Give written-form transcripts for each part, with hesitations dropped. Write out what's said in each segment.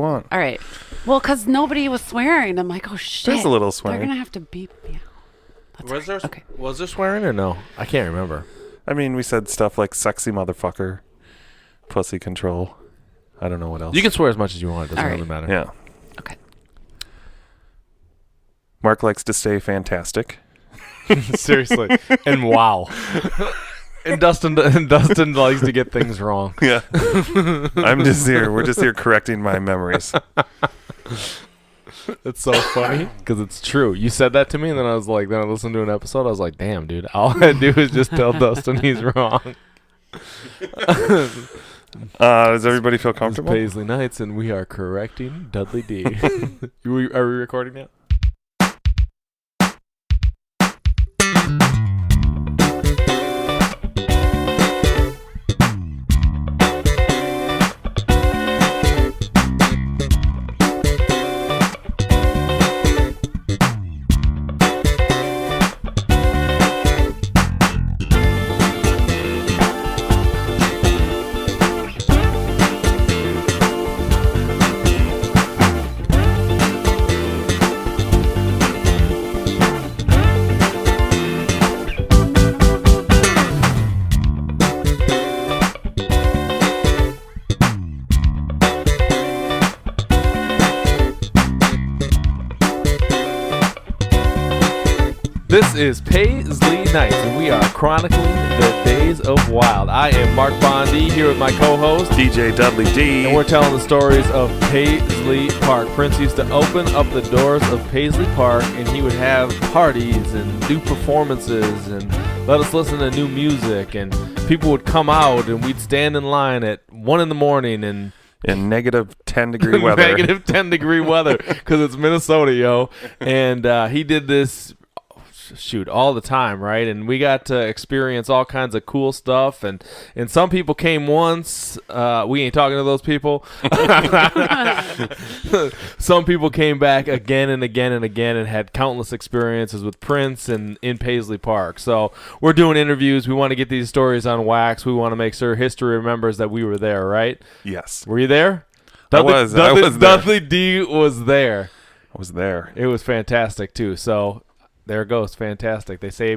want. All right. Well, because nobody was swearing. I'm like, oh, shit. There's a little swearing. They're going to have to beep me out. Was there swearing or no? I can't remember. I mean, we said stuff like sexy motherfucker, pussy control. I don't know what else. You can swear as much as you want. It doesn't All really matter. Yeah. Okay. Mark likes to stay fantastic. Seriously. And wow. And Dustin likes to get things wrong. Yeah. We're just here correcting my memories. It's so funny because it's true. You said that to me, and then I listened to an episode. I was like, damn, dude, all I do is just tell Dustin he's wrong. Does everybody feel comfortable? It's Paisley Nights, and we are correcting Dudley D. Are we recording now? This is Paisley Nights, and we are chronicling the days of wild. I am Mark Bondi here with my co-host, DJ Dudley D. and we're telling the stories of Paisley Park. Prince used to open up the doors of Paisley Park, and he would have parties and do performances and let us listen to new music. And people would come out, and we'd stand in line at 1 in the morning and in negative 10-degree weather. Negative 10-degree weather, because it's Minnesota, yo. And he did this all the time, right? And we got to experience all kinds of cool stuff, and some people came once. We ain't talking to those people. Some people came back again and again and again and had countless experiences with Prince and in Paisley Park. So we're doing interviews. We want to get these stories on wax. We want to make sure history remembers that we were there, right? Yes. Were you there? I was there. Dudley D was there. I was there. It was fantastic too. So there it goes, fantastic. They say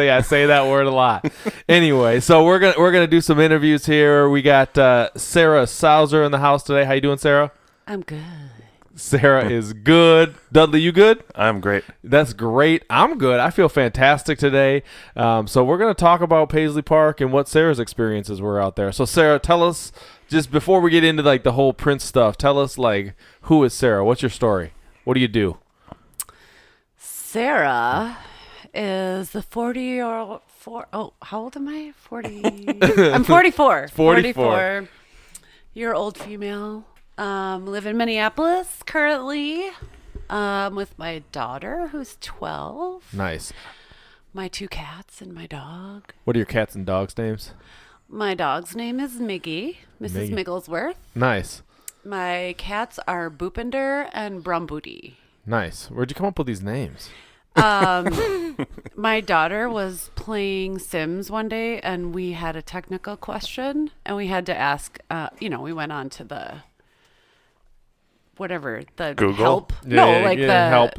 I say that word a lot. Anyway, so we're gonna do some interviews here. We got Serah Sauser in the house today. How you doing, Serah? I'm good. Serah is good. Dudley, you good? I'm great. That's great. I'm good. I feel fantastic today. So we're gonna talk about Paisley Park and what Serah's experiences were out there. So Serah, tell us, just before we get into like the whole Prince stuff, tell us like, who is Serah? What's your story? What do you do? Serah is the 40-year-old. How old am I? 40. I'm 44. 44-year-old female. Live in Minneapolis currently. With my daughter, who's 12. Nice. My 2 cats and my dog. What are your cats and dogs' names? My dog's name is Miggy, Mrs. Migglesworth. Nice. My cats are Boopender and Brumboody. Nice. Where'd you come up with these names? My daughter was playing Sims one day, and we had a technical question, and we had to ask. We went on to the Google? help. Help.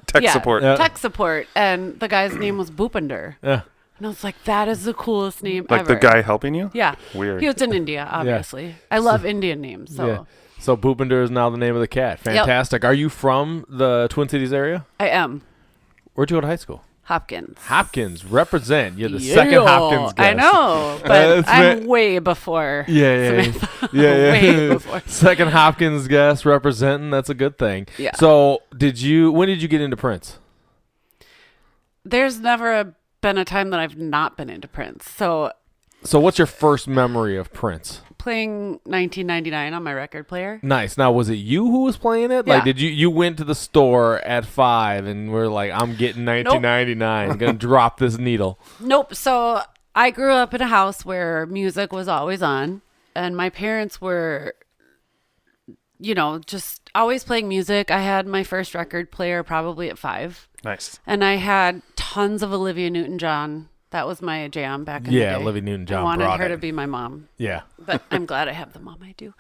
Tech support. Yeah. Tech support, and the guy's name was Boopender. Yeah. And I was like, that is the coolest name Like ever. the guy helping you? Yeah. Weird. He was in India, obviously. I love Indian names. So Yeah. So Boopender is now the name of the cat. Fantastic. Yep. Are you from the Twin Cities area? I am. Where'd you go to high school? Hopkins, represent. You're the second Hopkins guest. I know, but I'm way before. Yeah. Way before. Second Hopkins guest representing. That's a good thing. Yeah. So when did you get into Prince? There's never been a time that I've not been into Prince. So what's your first memory of Prince? Playing 1999 on my record player. Nice. Now, was it you who was playing it? Yeah. Like, did you went to the store at 5 and were like, I'm getting 1999. Nope. I'm going to drop this needle. Nope. So I grew up in a house where music was always on, and my parents were, just always playing music. I had my first record player probably at 5. Nice. And I had tons of Olivia Newton-John That was my jam back in the day. Yeah, Olivia Newton-John I wanted brought her it. to be my mom. Yeah. But I'm glad I have the mom I do.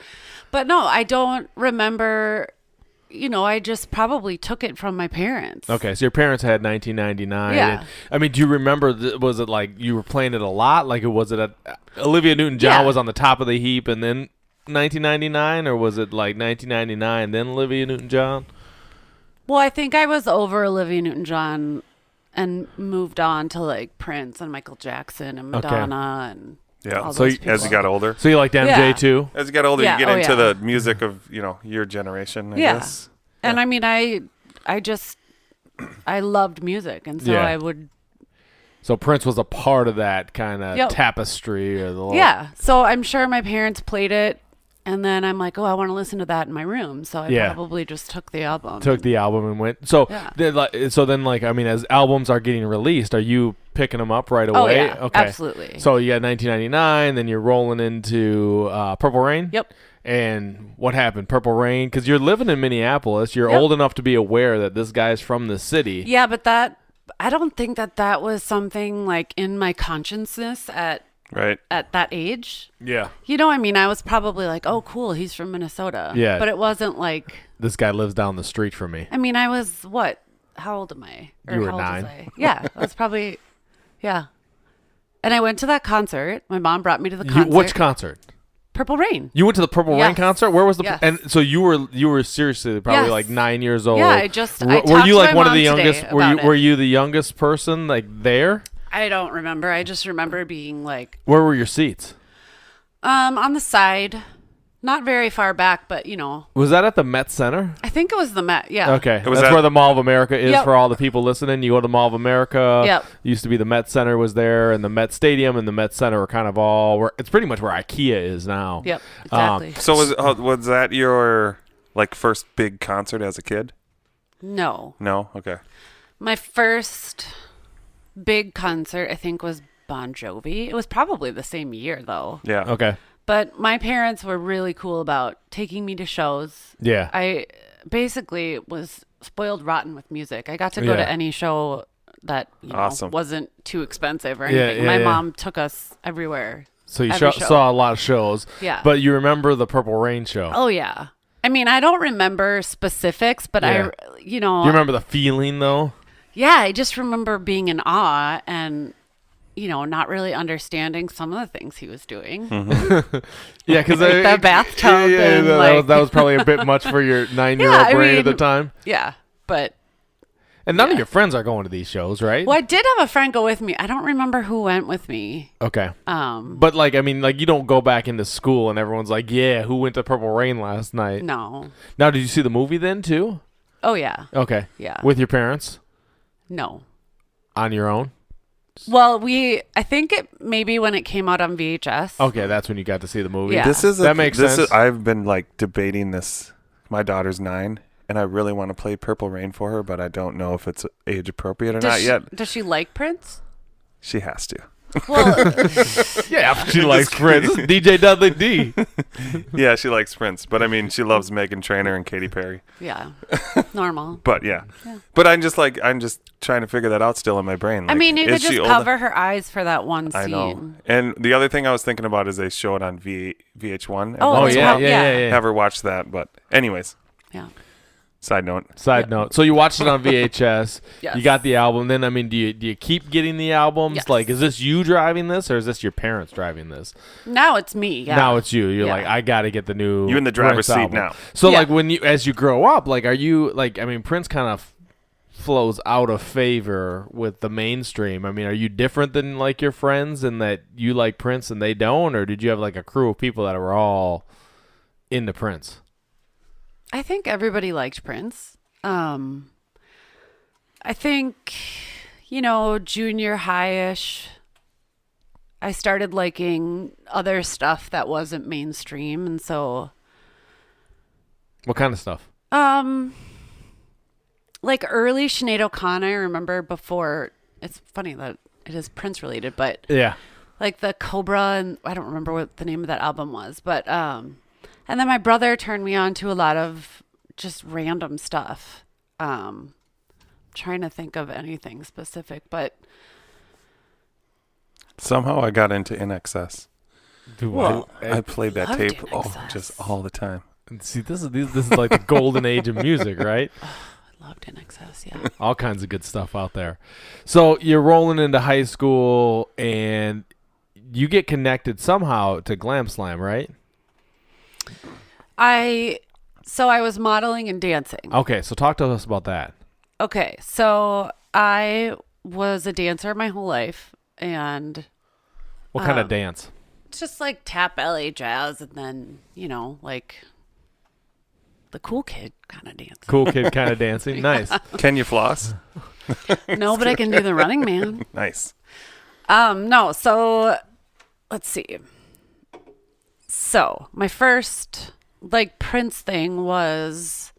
But no, I don't remember, I just probably took it from my parents. Okay, so your parents had 1999. Yeah. And, I mean, do you remember, was it like you were playing it a lot? Like, was it Olivia Newton-John Yeah. was on the top of the heap and then 1999? Or was it like 1999 then Olivia Newton-John? Well, I think I was over Olivia Newton-John and moved on to like Prince and Michael Jackson and Madonna and Yeah. all So those as you people. got older, So you liked MJ Yeah. too? as you got older, Yeah, you get oh, into yeah. the music of your generation. I Yeah. guess. And I mean, I loved music, and so Yeah. I would. So Prince was a part of that kind of Yep. tapestry or the little, Yeah. So I'm sure my parents played it, and then I'm like, oh, I want to listen to that in my room. So I Yeah. probably just took the album. took the album and went. So Yeah. then I mean, as albums are getting released, are you picking them up right away? Oh yeah, Okay. absolutely. So you got 1999, then you're rolling into Purple Rain. Yep. And what happened? Purple Rain, because you're living in Minneapolis. You're Yep. old enough to be aware that this guy's from the city. Yeah, but I don't think that was something like in my consciousness at Right. that age. Yeah. I mean, I was probably like, oh, cool, he's from Minnesota. Yeah. But it wasn't like, This guy lives down the street from me. I mean, I was what? How old am I? Or You were how old 9. was I? Yeah, I was probably, yeah. And I went to that concert. My mom brought me to the concert. Which concert? Purple Rain. You went to the Purple Rain Yes. concert? Where was the? Yes. And so you were seriously probably Yes. like 9 years old. Yeah, I just- I Were talked you to like my one of mom the today youngest? Were about you it. the youngest person like there? I don't remember. I just remember being like, Where were your seats? on the side, not very far back, but Was that at the Met Center? I think it was the Met. Yeah. Okay, Was that's that- where the Mall of America is Yep. for all the people listening. You go to the Mall of America. Yep. Used to be the Met Center was there, and the Met Stadium and the Met Center were kind of all where it's pretty much where IKEA is now. Yep. Exactly. So was that your like first big concert as a kid? No. No. Okay. My first big concert, I think, was Bon Jovi. It was probably the same year, though. Yeah. Okay. But my parents were really cool about taking me to shows. Yeah. I basically was spoiled rotten with music. I got to go Yeah. to any show that Awesome. wasn't too expensive or Yeah, anything. yeah, my yeah. mom took us everywhere. So you Every show. saw a lot of shows. Yeah. But you remember the Purple Rain show? Oh yeah. I mean, I don't remember specifics, but Yeah. Do you remember the feeling though? Yeah, I just remember being in awe and not really understanding some of the things he was doing. Yeah, because Like the bathtub and, that was probably a bit much for your 9-year-old Yeah, I brain at the mean- time. Yeah, but And none of Yeah. your friends are going to these shows, right? well, I did have a friend go with me. I don't remember who went with me. Okay. Um, But you don't go back into school and everyone's like, yeah, who went to Purple Rain last night? no. Now, did you see the movie then too? Oh yeah, Okay. yeah. With your parents? No. On your own? Well, I think it maybe when it came out on VHS. Okay, that's when you got to see the movie. Yeah. That makes sense. I've been like debating this. My daughter's 9, and I really want to play Purple Rain for her, but I don't know if it's age appropriate or not yet. Does she like Prince? She has to. Well, Yeah, she likes Prince. This is DJ Dudley D. Yeah, she likes Prince, but I mean, she loves Meghan Trainor and Katy Perry. yeah, normal. But yeah. But I'm just trying to figure that out still in my brain. I Like, mean, you is could just she old- cover her eyes for that one scene. I know. And the other thing I was thinking about is they show it on VH1. Oh, Oh, that's yeah, right. yeah. Have her watch that. But anyways, Yeah. side note. Side note. So you watched it on VHS. Yes. You got the album. Then, I mean, do you keep getting the albums? Yes. Like, is this you driving this or is this your parents driving this? Now it's me. Yeah. Now it's you. You're Yeah. like, I got to get the new. You in the driver's Prince seat album. now. So, Yeah. like, as you grow up, like, are you, like, I mean, Prince kind of flows out of favor with the mainstream. I mean, are you different than, like, your friends in that you like Prince and they don't? Or did you have, like, a crew of people that were all into Prince? I think everybody liked Prince. I think, junior high-ish, I started liking other stuff that wasn't mainstream. And so, What kind of stuff? like early Sinead O'Connor, I remember before, it's funny that it is Prince related, but Yeah. like the Cobra, and I don't remember what the name of that album was, but, and then my brother turned me on to a lot of just random stuff. Trying to think of anything specific, but Somehow I got into In Excess. Well, I played that loved tape In just all the time. See, this is like the golden age of music, right? I loved In Excess, yeah. All kinds of good stuff out there. So you're rolling into high school, and you get connected somehow to Glam Slam, right? I was modeling and dancing. Okay, so talk to us about that. Okay, so I was a dancer my whole life, and What kind of dance? just like tap ballet, jazz, and then like the cool kid kind of dance. Cool kid kind of dancing. Nice. Can you floss? No, but I can do the Running Man. Nice. No, so let's see. So my first like Prince thing was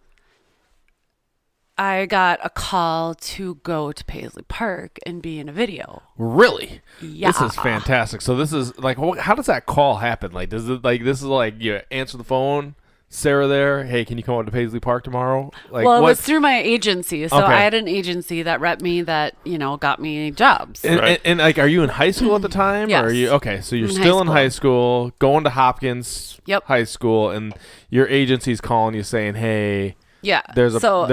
I got a call to go to Paisley Park and be in a video. Really? Yeah. This is fantastic. So this is like, how does that call happen? Like, does it like this is like you answer the phone, Sarah there? Hey, can you come out to Paisley Park tomorrow? Like, well, it what? was through my agency. So Okay. I had an agency that repped me that, got me jobs. And, Right. and, like, are you in high school at the time? Yes. Or are you okay? So you're In still high in high school, going to Hopkins Yep. High School, and your agency's calling you saying, "Hey, Yeah. there's so,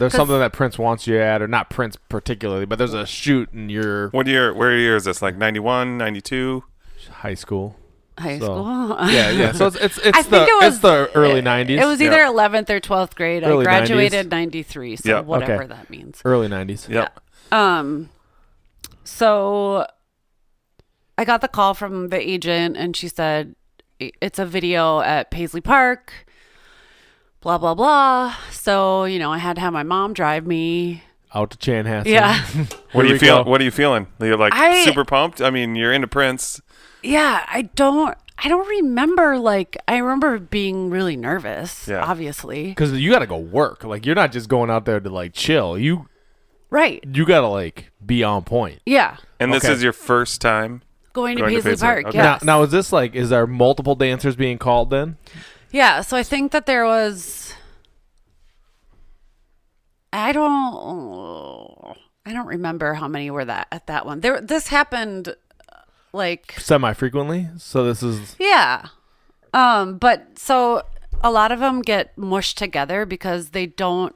something that Prince wants you at, or not Prince particularly, but there's a shoot in your Where year is this? Like 91, 92? high school." high So- school. Yeah. So it's I think it was the early '90s. It was either 11th or 12th grade. Early I graduated 90s. 93, so Yeah, whatever okay. that means. early '90s. Yep. So I got the call from the agent and she said, it's a video at Paisley Park, blah, blah, blah. So, I had to have my mom drive me. Out to Chanhassen. Yeah. What do Here you we feel? go. What are you feeling? You're like I- super pumped. I mean, you're into Prince. Yeah. I don't remember, I remember being really nervous, Yeah. obviously. Because you got to go work. Like, you're not just going out there to like chill. You Right. got to like be on point. Yeah. And this Okay. is your first time. Going to Going to Paisley Paisley, Park. okay. Yes. Now is this like, is there multiple dancers being called then? Yeah, so I think that there was. I don't remember how many were at that one. This happened, like, Semi-frequently. So this is yeah, but so a lot of them get mushed together because they don't.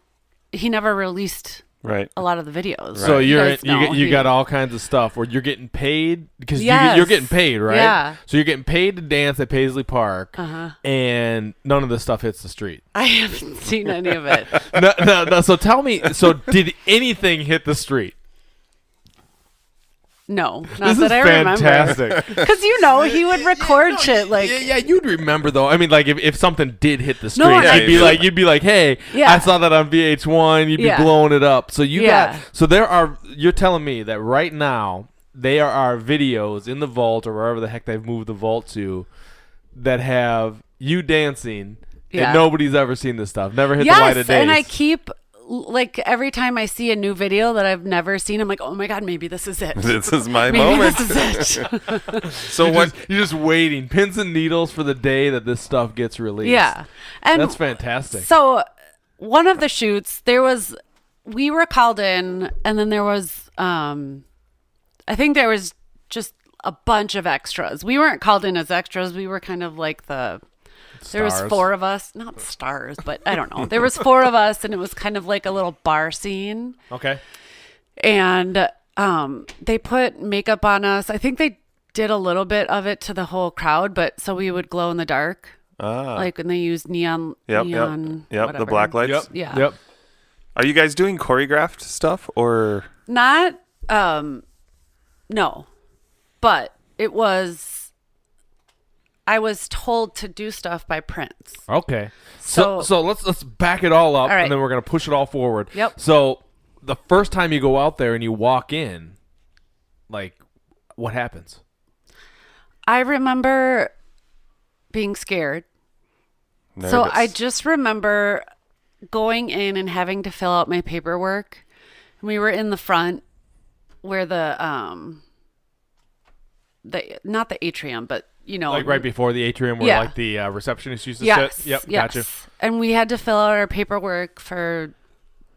He never released Right. a lot of the videos. so You you're guys know you he- got all kinds of stuff where you're getting paid because Yes. you're getting paid, right? Yeah. So you're getting paid to dance at Paisley Park, Uh-huh. and none of this stuff hits the street. I haven't seen any of it. No. So tell me. So did anything hit the street? No, not This that is I fantastic. remember. Because he would record shit like. yeah, you'd remember though. I mean, like if something did hit the street, No, and I- you'd be like, hey, Yeah. I saw that on VH1. You'd be Yeah. blowing it up. So Yeah. you're telling me that right now there are videos in the vault or wherever the heck they've moved the vault to that have you dancing, Yeah. and nobody's ever seen this stuff. Never hit the light of Yes, day. and I keep like every time I see a new video that I've never seen, I'm like, oh my god, maybe this is it. This is my Maybe moment. this is it. So what? You're just waiting, pins and needles for the day that this stuff gets released. Yeah, and That's fantastic. so one of the shoots, we were called in, and then there was, I think there was just a bunch of extras. We weren't called in as extras. We were kind of like there was Stars. 4 of us, not stars, but I don't know. There was 4 of us, and it was kind of like a little bar scene. Okay. And they put makeup on us. I think they did a little bit of it to the whole crowd, but so we would glow in the dark, like when they used neon. Yep. Whatever. The black lights. Yep. Yeah. Yep. Are you guys doing choreographed stuff or? Not, no, but it was. I was told to do stuff by Prince. Okay. So So- let's back it all up, All right. and then we're gonna push it all forward. Yep. So the first time you go out there and you walk in, like, what happens? I remember being scared. So I Nervous. just remember going in and having to fill out my paperwork. And we were in the front where the not the atrium, but Like right before the atrium where Yeah. like the receptionist used to yes, sit. Yep. yes. Gotcha. And we had to fill out our paperwork for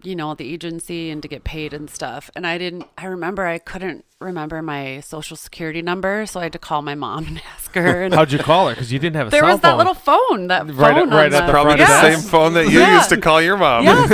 the agency and to get paid and stuff. And I remember I couldn't remember my social security number, so I had to call my mom and ask her. And How'd you call her? Because you didn't have a there cell was phone. that little phone, Right phone at on the Probably front the desk. same phone that you Yeah. used to call your mom. Yes,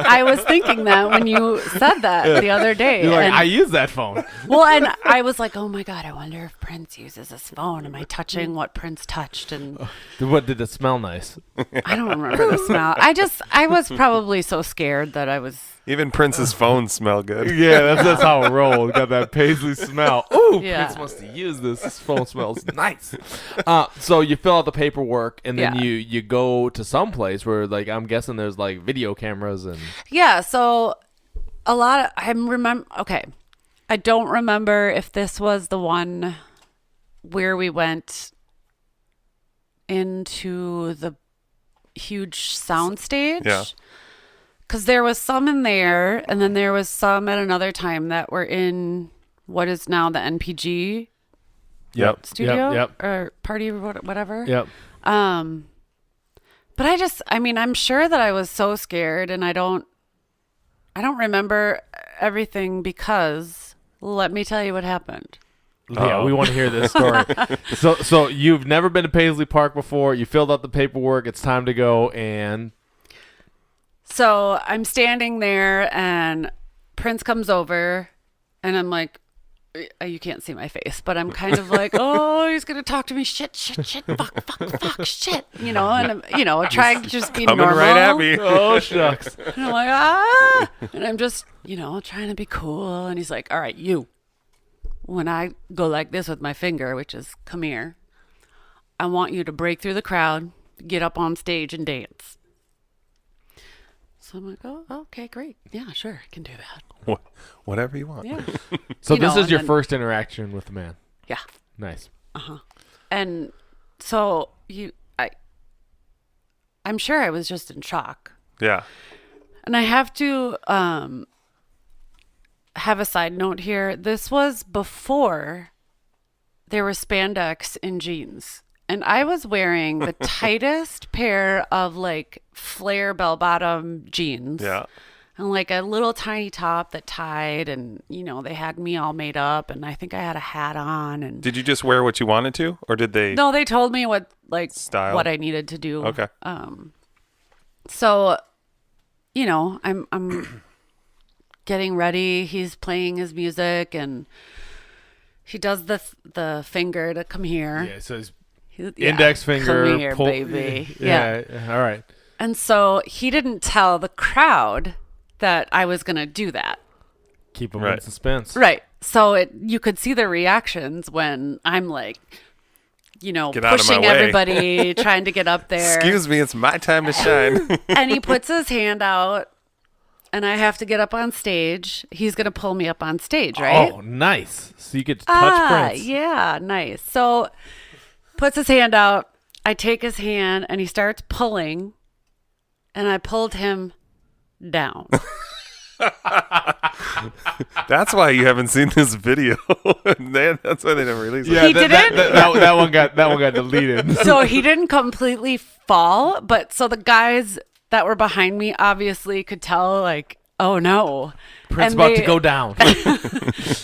I was thinking that when you said that the other day. You're like, And- I use that phone. well, and I was like, oh my God, I wonder if Prince uses this phone. Am I touching what Prince touched? And What, did it smell nice? I don't remember the smell. I was probably so scared that I was. Even Prince's phones smell good. Yeah, that's how it rolled. Got that Paisley smell. Ooh, Yeah. Prince must have used this. This phone smells nice. So you fill out the paperwork, and then Yeah. you go to some place where, like, I'm guessing there's like video cameras and. Yeah, so a lot of okay. I don't remember if this was the one where we went into the huge sound stage. Yeah. Because there was some in there, and then there was some at another time that were in what is now the NPG Yep. studio Yep. or party or whatever. Yep. But I'm sure that I was so scared, and I don't remember everything because let me tell you what happened. Yeah, we want to hear this story. So you've never been to Paisley Park before. You filled out the paperwork. It's time to go, and So I'm standing there, and Prince comes over, and I'm like, you can't see my face, but I'm kind of like, oh, he's gonna talk to me, shit, fuck, shit, and I'm, trying to just be Coming normal. right at me. oh shucks. And I'm like, and I'm just, trying to be cool. And he's like, all right, when I go like this with my finger, which is come here, I want you to break through the crowd, get up on stage and dance. So I'm like, oh, okay, great. Yeah, sure, I can do that. Whatever you want. Yeah. So You this know, is your and then- first interaction with the man. Yeah. Nice. And so I'm sure I was just in shock. Yeah. And I have to have a side note here. This was before there was spandex in jeans. And I was wearing the tightest pair of like flare bell bottom jeans. Yeah. And like a little tiny top that tied, and they had me all made up, and I think I had a hat on. And Did you just wear what you wanted to, or did they? no, they told me what Style? what I needed to do. Okay. So, I'm getting ready. He's playing his music, and he does the finger to come here. Yeah. So his Yeah, index finger. come here, pull- baby. Yeah. All right. And so he didn't tell the crowd that I was going to do that. Keep him in Right. suspense. Right. So you could see the reactions when I'm like, Get out of pushing my way. everybody, trying to get up there. Excuse me, it's my time to shine. And he puts his hand out, and I have to get up on stage. He's going to pull me up on stage, right? Oh, nice. So you get to touch Prince. Yeah, nice. So puts his hand out. I take his hand, and he starts pulling, and I pulled him down. That's why you haven't seen this video. That's why they never released it. Yeah, He didn't? that one got deleted. So he didn't completely fall, but so the guys that were behind me obviously could tell, like, oh no. Prince And about to go down.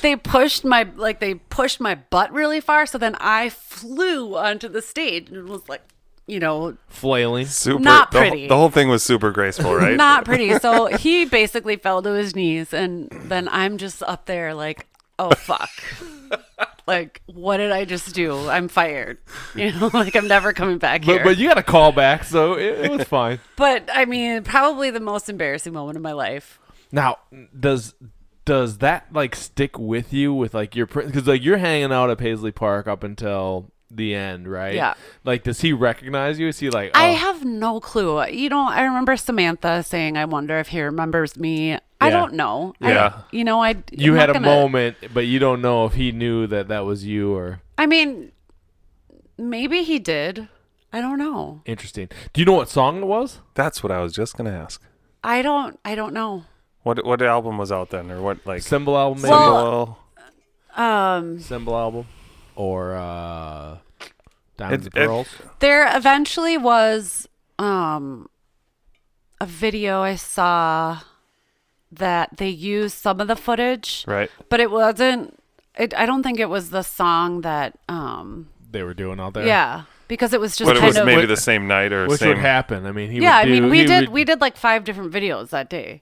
They pushed my butt really far, so then I flew onto the stage and was like, Flailing. Super, Not the whole- pretty. The whole thing was super graceful, right? not pretty. So he basically fell to his knees, and then I'm just up there like, oh fuck. Like, what did I just do? I'm fired. Like I'm never coming back here. But you got a call back, so it was fine. But I mean, probably the most embarrassing moment of my life. Now, does that like stick with you with like your because like you're hanging out at Paisley Park up until the end, right? Yeah. Like, does he recognize you? Is he like? I oh, have no clue. I remember Samantha saying, "I wonder if he remembers me." I don't know. Yeah. you had a moment, but you don't know if he knew that was you or. I mean, maybe he did. I don't know. Interesting. Do you know what song it was? That's what I was just gonna ask. I don't know. What album was out then, or what like Symbol album, maybe? Well, Symbol album, or Diamonds and It- Pearls. There eventually was a video I saw that they used some of the footage, Right. but it wasn't. I don't think it was the song that. They were doing out there. Yeah, because it was just But it kind was of maybe the same night or Which same. would happen. I mean, yeah. I would mean, do, we did like 5 different videos that day.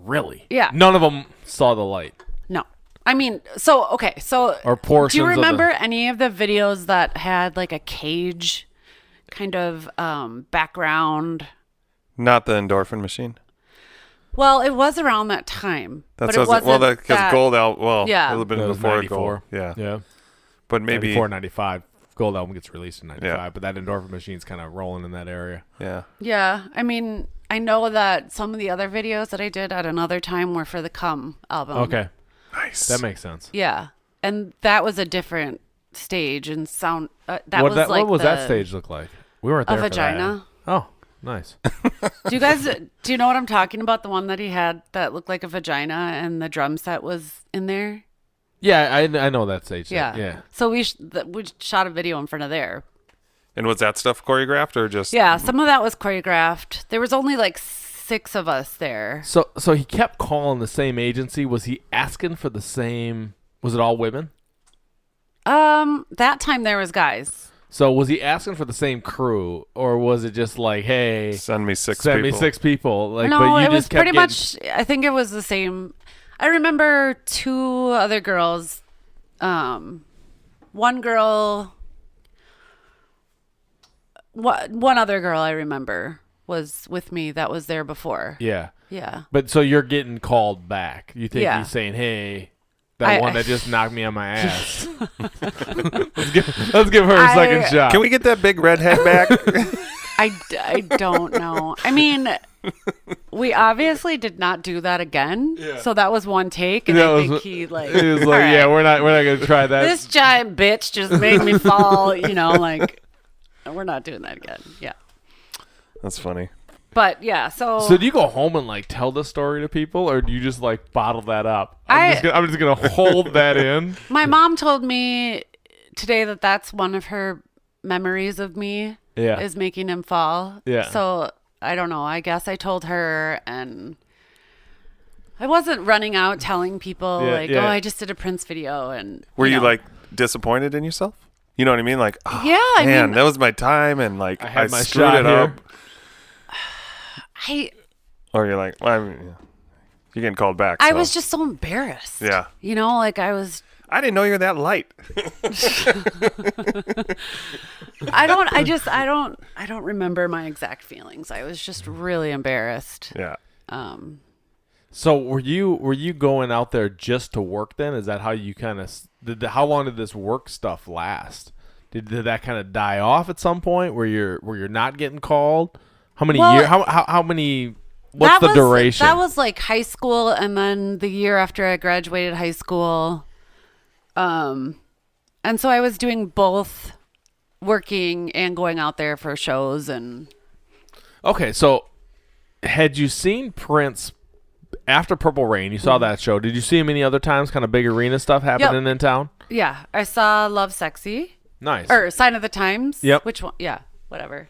Really? Yeah. None of them saw the light. No. I mean, so okay, so Or portions do you of the- remember any of the videos that had like a cage kind of background? Not the endorphin machine. Well, it was around that time. That's but it wasn't because that- Gold Album. Well, Yeah. it would have been That was before 94. Gold. Yeah. Yeah. But maybe. 94, 95. Gold Album gets released in 95, Yeah. but that endorphin machine's kind of rolling in that area. Yeah. Yeah, I mean, I know that some of the other videos that I did at another time were for the Come album. Okay. Nice. That makes sense. Yeah, and that was a different stage and sound. That what was that, like what was that the- stage look like? We weren't A there for that. vagina. Oh, nice. Do you know what I'm talking about? The one that he had that looked like a vagina and the drum set was in there. Yeah, I know that stage. Yeah. Yeah. So we shot a video in front of there. And was that stuff choreographed or just? Yeah, some of that was choreographed. There was only like 6 of us there. So he kept calling the same agency. Was he asking for the same? Was it all women? That time there was guys. So was he asking for the same crew, or was it just like, hey, Send me 6 send people. me 6 people? Like, No, but you it just was kept pretty getting- much. I think it was the same. I remember 2 other girls. One girl. One other girl I remember was with me that was there before. Yeah. Yeah. But so you're getting called back. You think Yeah. he's saying, hey, that one that just knocked me on my ass. let's give her a second shot. Can we get that big redhead back? I don't know. I mean, we obviously did not do that again. Yeah. So that was one take, and That I was- think he like. He was "All like, right, yeah, we're not gonna try that. this giant bitch just made me fall. Like we're not doing that again. Yeah. That's funny. But yeah, so So do you go home and like tell the story to people, or do you just like bottle that up? I'm just gonna hold that in. my mom told me today that that's one of her memories of me. Yeah. Is making him fall. Yeah. So I don't know. I guess I told her, and I wasn't running out telling people Yeah. oh, I just did a Prince video, and Were you know. like disappointed in yourself? You know what I mean? Like, oh, Yeah, I man, mean- that was my time, and like I I, had my screwed shot it here. up. I Or you're like, well, you're getting called back. I so. was just so embarrassed. Yeah. Like I was. I didn't know you were that light. I don't remember my exact feelings. I was just really embarrassed. Yeah. So were you going out there just to work then? Is that how you kind of how long did this work stuff last? Did that kind of die off at some point where you're not getting called? How many Well, years? How many? What's the duration? That was like high school, and then the year after I graduated high school. And so I was doing both, working and going out there for shows, and Okay, so had you seen Prince after Purple Rain? You saw that show. Did you see him any other times? Kind of big arena stuff happening in town. yeah, I saw Love Sexy Nice. or Sign of the Times. Yep. Which one? Yeah, whatever.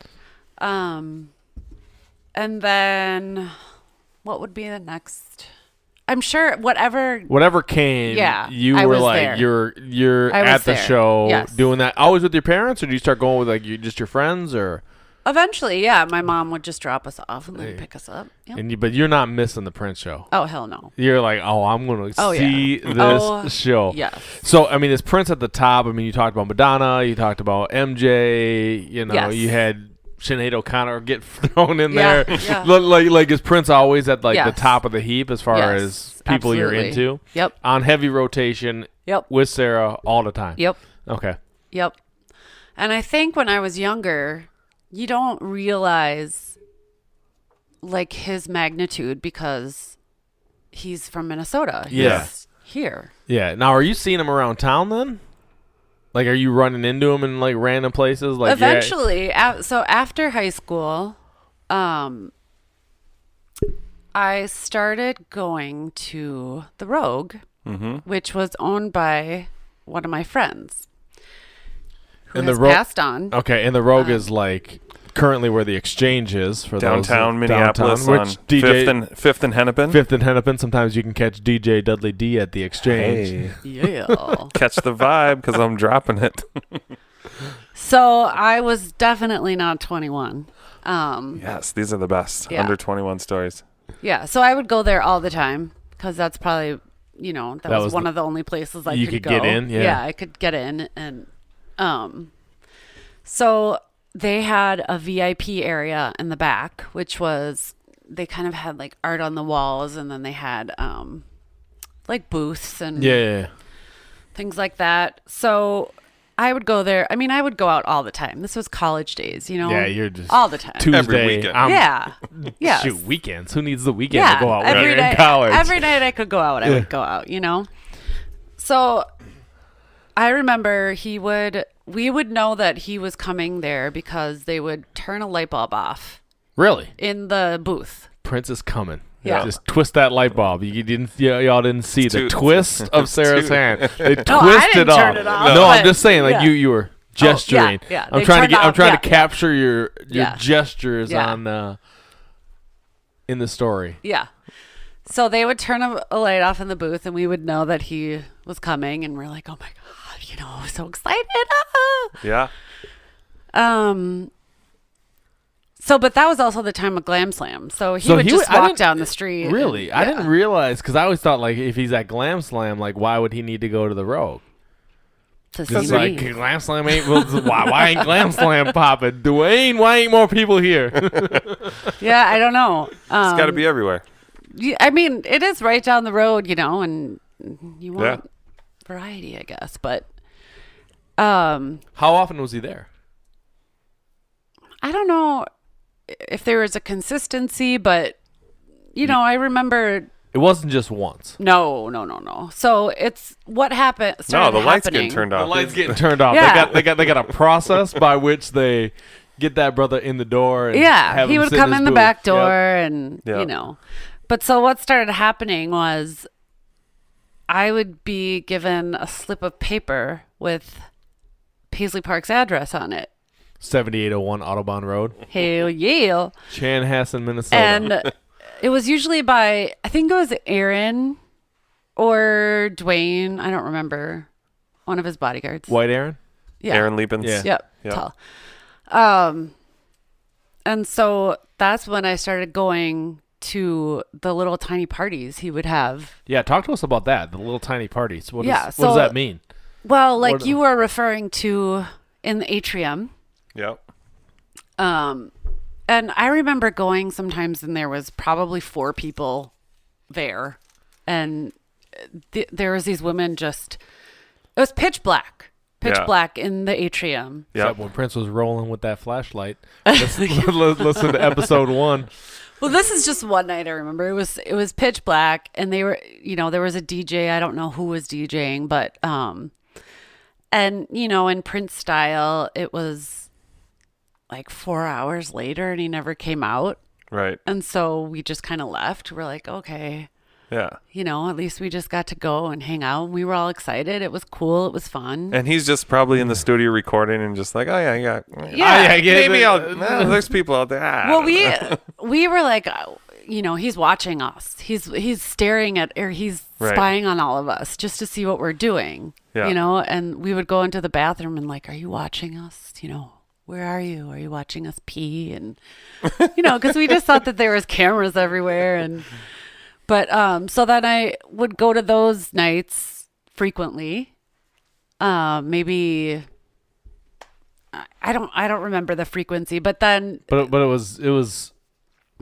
And then what would be the next? I'm sure whatever. Whatever came, Yeah, you I were was like there. you're I was at the there. show Yes. doing that. Always with your parents, or do you start going with like just your friends, or Eventually, yeah, my mom would just drop us off and then pick us up. Yep. but you're not missing the Prince show. Oh hell no. You're like, oh, I'm going to Oh, yeah. see this Oh, show. yes. So, I mean, is Prince at the top? I mean, you talked about Madonna, you talked about MJ, Yes. you had Sinead O'Connor get thrown in Yeah, there. yeah. Like, is Prince always at like the Yes. top of the heap as far Yes, as people you're absolutely. into? Yep. On heavy rotation Yep. with Serah all the time. Yep. Okay. Yep. And I think when I was younger, you don't realize like his magnitude because he's from Minnesota. Yeah. He's here. Yeah. Now, are you seeing him around town then? Like, are you running into him in like random places? Like, Eventually, so after high school, I started going to the Rogue, which was owned by one of my friends who And the has Rogue- passed on. Okay, and the Rogue is like currently where the Exchange is for downtown those Minneapolis downtown, on which DJ Fifth and Hennepin. Fifth and Hennepin. Sometimes you can catch DJ Dudley D at the Exchange. Hey, Yeah. catch the vibe because I'm dropping it. So I was definitely not 21. Yes, these are the best Yeah. under 21 stories. Yeah. So I would go there all the time because that's probably, that was one of the only places I you could go. get in. Yeah. I could get in. And so they had a VIP area in the back, which was, they kind of had like art on the walls, and then they had like booths and Yeah. things like that. So I would go there. I mean, I would go out all the time. This was college days, Yeah, you're just all the time. Tuesday. Every weekend. Yeah. Yeah. Shoot, weekends. Who needs the weekend to go out when every you're night, in college? Every night I could go out, I would go out, So I remember we would know that he was coming there because they would turn a light bulb off Really? in the booth. Prince is coming. Yeah. Just twist that light bulb. Y'all didn't see It's the too- twist of it's Sarah's too- hand. They twisted I didn't off. turn it off, No, I'm but- just saying, like yeah. you were gesturing. yeah. I'm They trying to turned get. I'm off- trying yeah, to capture your Yeah. gestures Yeah. on in the story. Yeah. So they would turn a light off in the booth, and we would know that he was coming, and we're like, oh my God, I was so excited. Yeah. But that was also the time of Glam Slam. So he So would he just would- I walk didn't- down the street. Really, and- I yeah. didn't realize because I always thought like if he's at Glam Slam, like why would he need to go to the Rogue? To see It's me. like Glam Slam ain't. Well, why ain't Glam Slam popping? Dwayne, why ain't more people here? Yeah, I don't know. It's got to be everywhere. I mean, it is right down the road, and you want variety, I guess. But How often was he there? I don't know if there was a consistency, but I remember. It wasn't just once. No. So it's what happened. No, the lights happening. getting turned The off. lights getting turned off. Yeah. They got a process by which they get that brother in the door. And Yeah, have he him would sit come his in the booth. back door, Yep. and Yep. But so what started happening was, I would be given a slip of paper with Paisley Park's address on it. 7801 Audubon Road, Hell yeah! Chanhassen, Minnesota. And it was usually by, I think it was Aaron or Dwayne. I don't remember. One of his bodyguards. White Aaron. Yeah. Aaron Liebens. Yeah. Yep. Yep. Tall. And so that's when I started going to the little tiny parties he would have. Yeah, talk to us about that. The little tiny parties. What Yeah, what so- does that mean? Well, like What- you were referring to in the atrium. Yep. And I remember going sometimes, and there was probably 4 people there, and there was these women it was pitch black in the atrium. Yep. Except when Prince was rolling with that flashlight. Listen to episode 1. Well, this is just one night I remember. It was pitch black, and they were, there was a DJ. I don't know who was DJing, but and in Prince style, it was like 4 hours later, and he never came out. Right. And so we just kind of left. We're like, okay, Yeah. at least we just got to go and hang out. We were all excited. It was cool. It was fun. And he's just probably in the studio recording and just like, oh yeah, Yeah. I get it. maybe there's people out there. Well, we were like, he's watching us. He's staring at, or he's Right. spying on all of us just to see what we're doing. Yeah. And we would go into the bathroom and like, are you watching us? Where are you? Are you watching us pee? And because we just thought that there was cameras everywhere. But so then I would go to those nights frequently. Maybe. I don't remember the frequency, but then But it was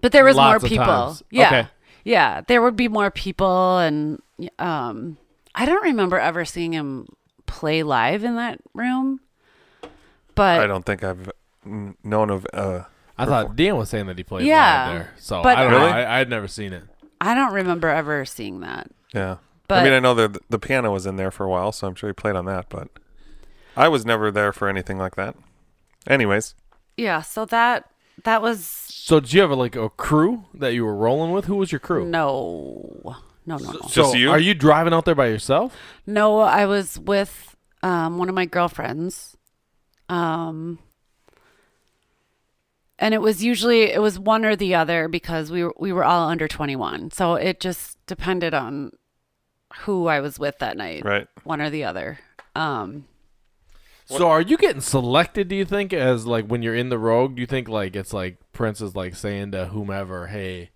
but there was more lots of people. times. Yeah. Okay. Yeah, there would be more people, and I don't remember ever seeing him play live in that room. But I don't think I've known of. I thought Dan was saying that he played Yeah, live there. So but- I don't know. Really? I had never seen it. I don't remember ever seeing that. Yeah. But I mean, I know the piano was in there for a while, so I'm sure he played on that, but I was never there for anything like that. Anyways. yeah, so that was So did you have a crew that you were rolling with? Who was your crew? no. Just you? Are you driving out there by yourself? No, I was with one of my girlfriends. And it was one or the other because we were all under 21. So it just depended on who I was with that night. Right. One or the other. So are you getting selected, do you think, as like when you're in the Rogue? Do you think like it's like Prince is like saying to whomever, hey.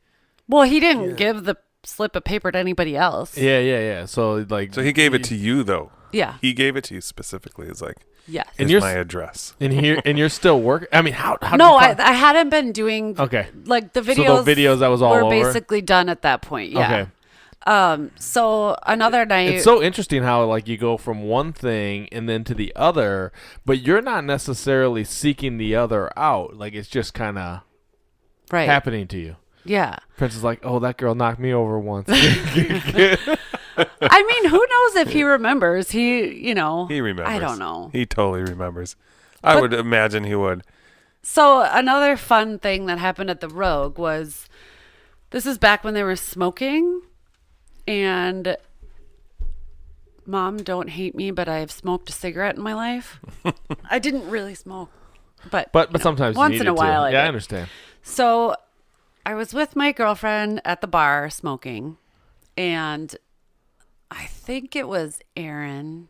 Well, he didn't give the slip of paper to anybody else. Yeah. So like. So he gave it to you though. Yeah. He gave it to you specifically. It's like, yes. here's my address. And you're still working. I mean, how? No, I hadn't been doing. Okay. Like the videos. So the videos that was all were over? basically done at that point. Yeah. Okay. So another night. It's so interesting how like you go from one thing and then to the other, but you're not necessarily seeking the other out. Like it's just kind of happening to you. Yeah. Prince is like, oh, that girl knocked me over once. I mean, who knows if he remembers? He remembers. I don't know. He totally remembers. I would imagine he would. So another fun thing that happened at the Rogue was, this is back when they were smoking, and Mom, don't hate me, but I've smoked a cigarette in my life. I didn't really smoke, but sometimes once you in a while, I understand. So I was with my girlfriend at the bar smoking, and I think it was Aaron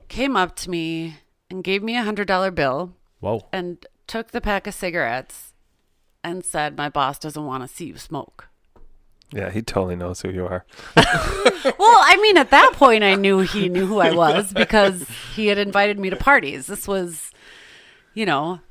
came up to me and gave me $100 bill. Whoa. And took the pack of cigarettes and said, my boss doesn't want to see you smoke. Yeah, he totally knows who you are. Well, I mean, at that point, I knew he knew who I was because he had invited me to parties. This was,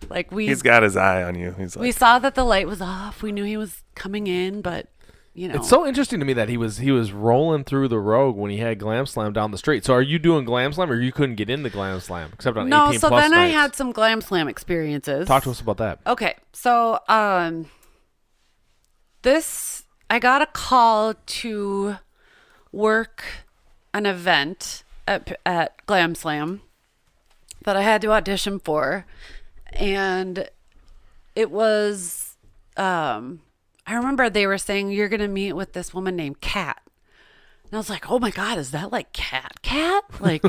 like he's got his eye on you. He's like, we saw that the light was off. We knew he was coming in, but It's so interesting to me that he was rolling through the Rogue when he had Glam Slam down the street. So are you doing Glam Slam, or you couldn't get into Glam Slam except on 18 so plus then nights? I had some Glam Slam experiences. Talk to us about that. Okay, so I got a call to work an event at Glam Slam that I had to audition for, and it was I remember they were saying, you're going to meet with this woman named Kat. And I was like, oh my God, is that like Kat? Like,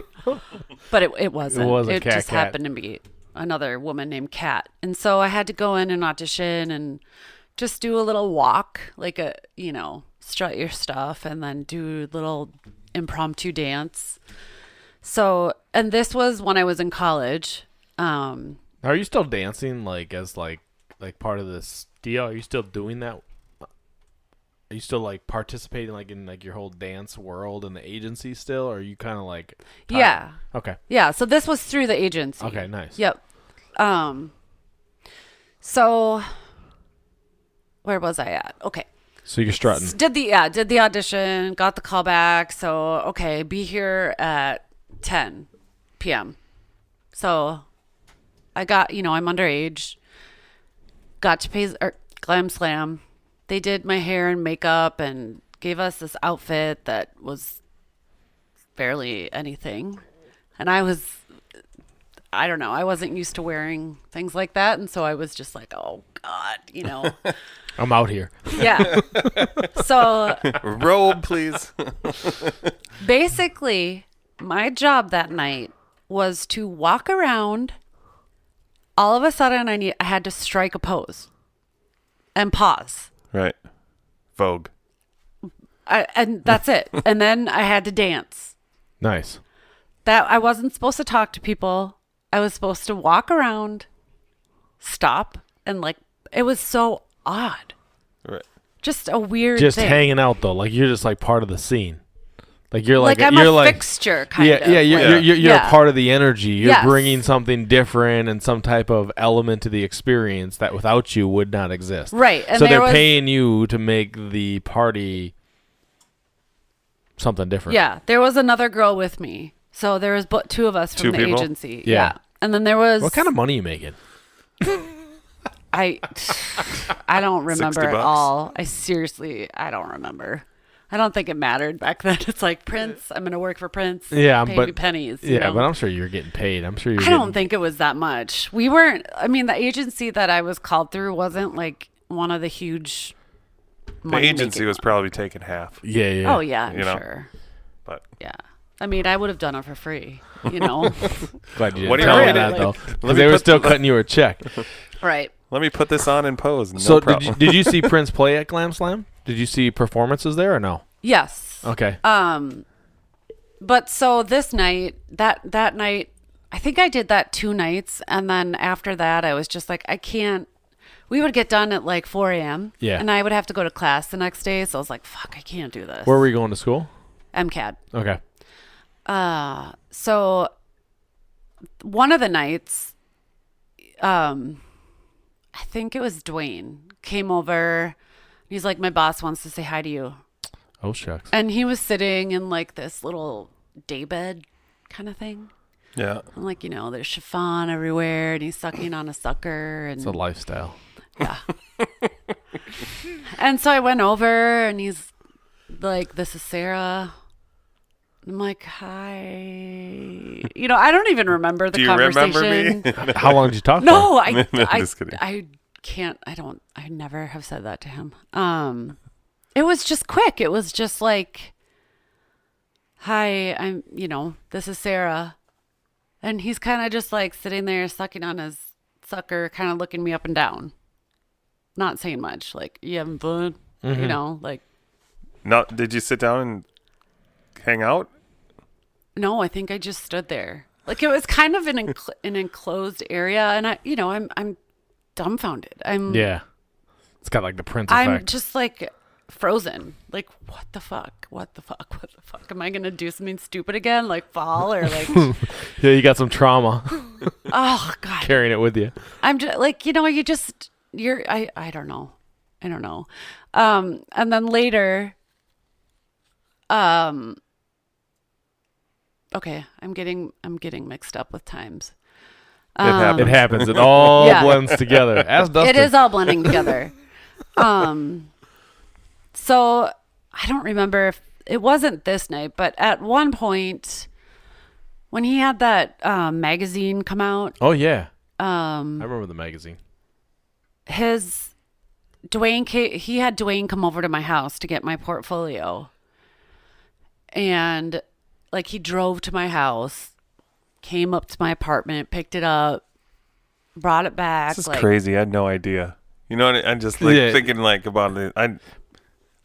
but it wasn't. It wasn't It Kat. just happened to be another woman named Kat. And so I had to go in and audition and just do a little walk, like strut your stuff and then do a little impromptu dance. So, and this was when I was in college. Are you still dancing like as like part of this deal? Are you still doing that? Are you still like participating like in like your whole dance world in the agency still, or are you kind of like tired? Yeah. Okay. Yeah, so this was through the agency. Okay, nice. Yep. So where was I at? Okay. So you're strutting. Did the audition, got the call back. So, okay, be here at 10 p.m. So I got, I'm underage. Got to Glam Slam. They did my hair and makeup and gave us this outfit that was barely anything. And I don't know, I wasn't used to wearing things like that. And so I was just like, oh God, I'm out here. Yeah. So robe, please. basically, my job that night was to walk around. All of a sudden, I had to strike a pose and pause. Right. Vogue. And that's it. And then I had to dance. Nice. That I wasn't supposed to talk to people. I was supposed to walk around, stop, and it was so odd. Right. Just a weird Just thing. hanging out though, like you're just like part of the scene. Like you're like I'm a fixture kind of. Yeah, you're a part of the energy. You're Yes. bringing something different and some type of element to the experience that without you would not exist. Right. And so they're paying you to make the party something different. Yeah, there was another girl with me. So there was two of us from the people? agency. Yeah. And then there was What kind of money are you making? I don't remember at $60? all. I don't remember. I don't think it mattered back then. It's like, Prince, I'm going to work for Prince. Yeah, pay but me pennies. Yeah, but I'm sure you're getting paid. I'm sure I don't think it was that much. We weren't. I mean, the agency that I was called through wasn't like one of the huge. The agency was probably taking half. Yeah. Oh yeah, I'm sure. But yeah, I mean, I would have done it for free. Glad you didn't What do you tell me rate that it? though, Let because me they were put still the- cutting you a check. Right. Let me put this on and pose. No So problem. did you see Prince play at Glam Slam? Did you see performances there or no? Yes. Okay. But so this night, that night, I think I did that 2 nights. And then after that, I was just like, I can't. We would get done at like 4 a.m. Yeah. And I would have to go to class the next day. So I was like, fuck, I can't do this. Where were you going to school? MCAD. Okay. So one of the nights, I think it was Dwayne, came over. He's like, my boss wants to say hi to you. Oh, shucks. And he was sitting in like this little daybed kind of thing. Yeah. And like, there's chiffon everywhere and he's sucking on a sucker. And It's a lifestyle. yeah. And so I went over and he's like, this is Serah. I'm like, hi. I don't even remember the Do you conversation. remember me? How long did you talk No, No, I just kidding. I can't. I never have said that to him. It was just quick. It was just like, hi, this is Serah. And he's kind of just like sitting there sucking on his sucker, kind of looking me up and down. Not saying much. Like, you having fun? Like. No, did you sit down and hang out? No, I think I just stood there. Like, it was kind of an enclosed area. And I'm dumbfounded. Yeah. It's got like the Prince I'm effect. just like frozen. Like, what the fuck? What the fuck? What the fuck? Am I going to do something stupid again? Like fall or like, Yeah, you got some trauma oh God. carrying it with you. I'm just like, I don't know. I don't know. And then later, okay, I'm getting mixed up with times. It happens. It happens. It all Yeah. blends together. As Dustin. It is all blending together. So I don't remember if it wasn't this night, but at one point when he had that magazine come out, Oh, yeah. I remember the magazine. he had Dwayne come over to my house to get my portfolio. And like he drove to my house, came up to my apartment, picked it up, brought it back. This is crazy. I had no idea. I'm just like thinking like about it. I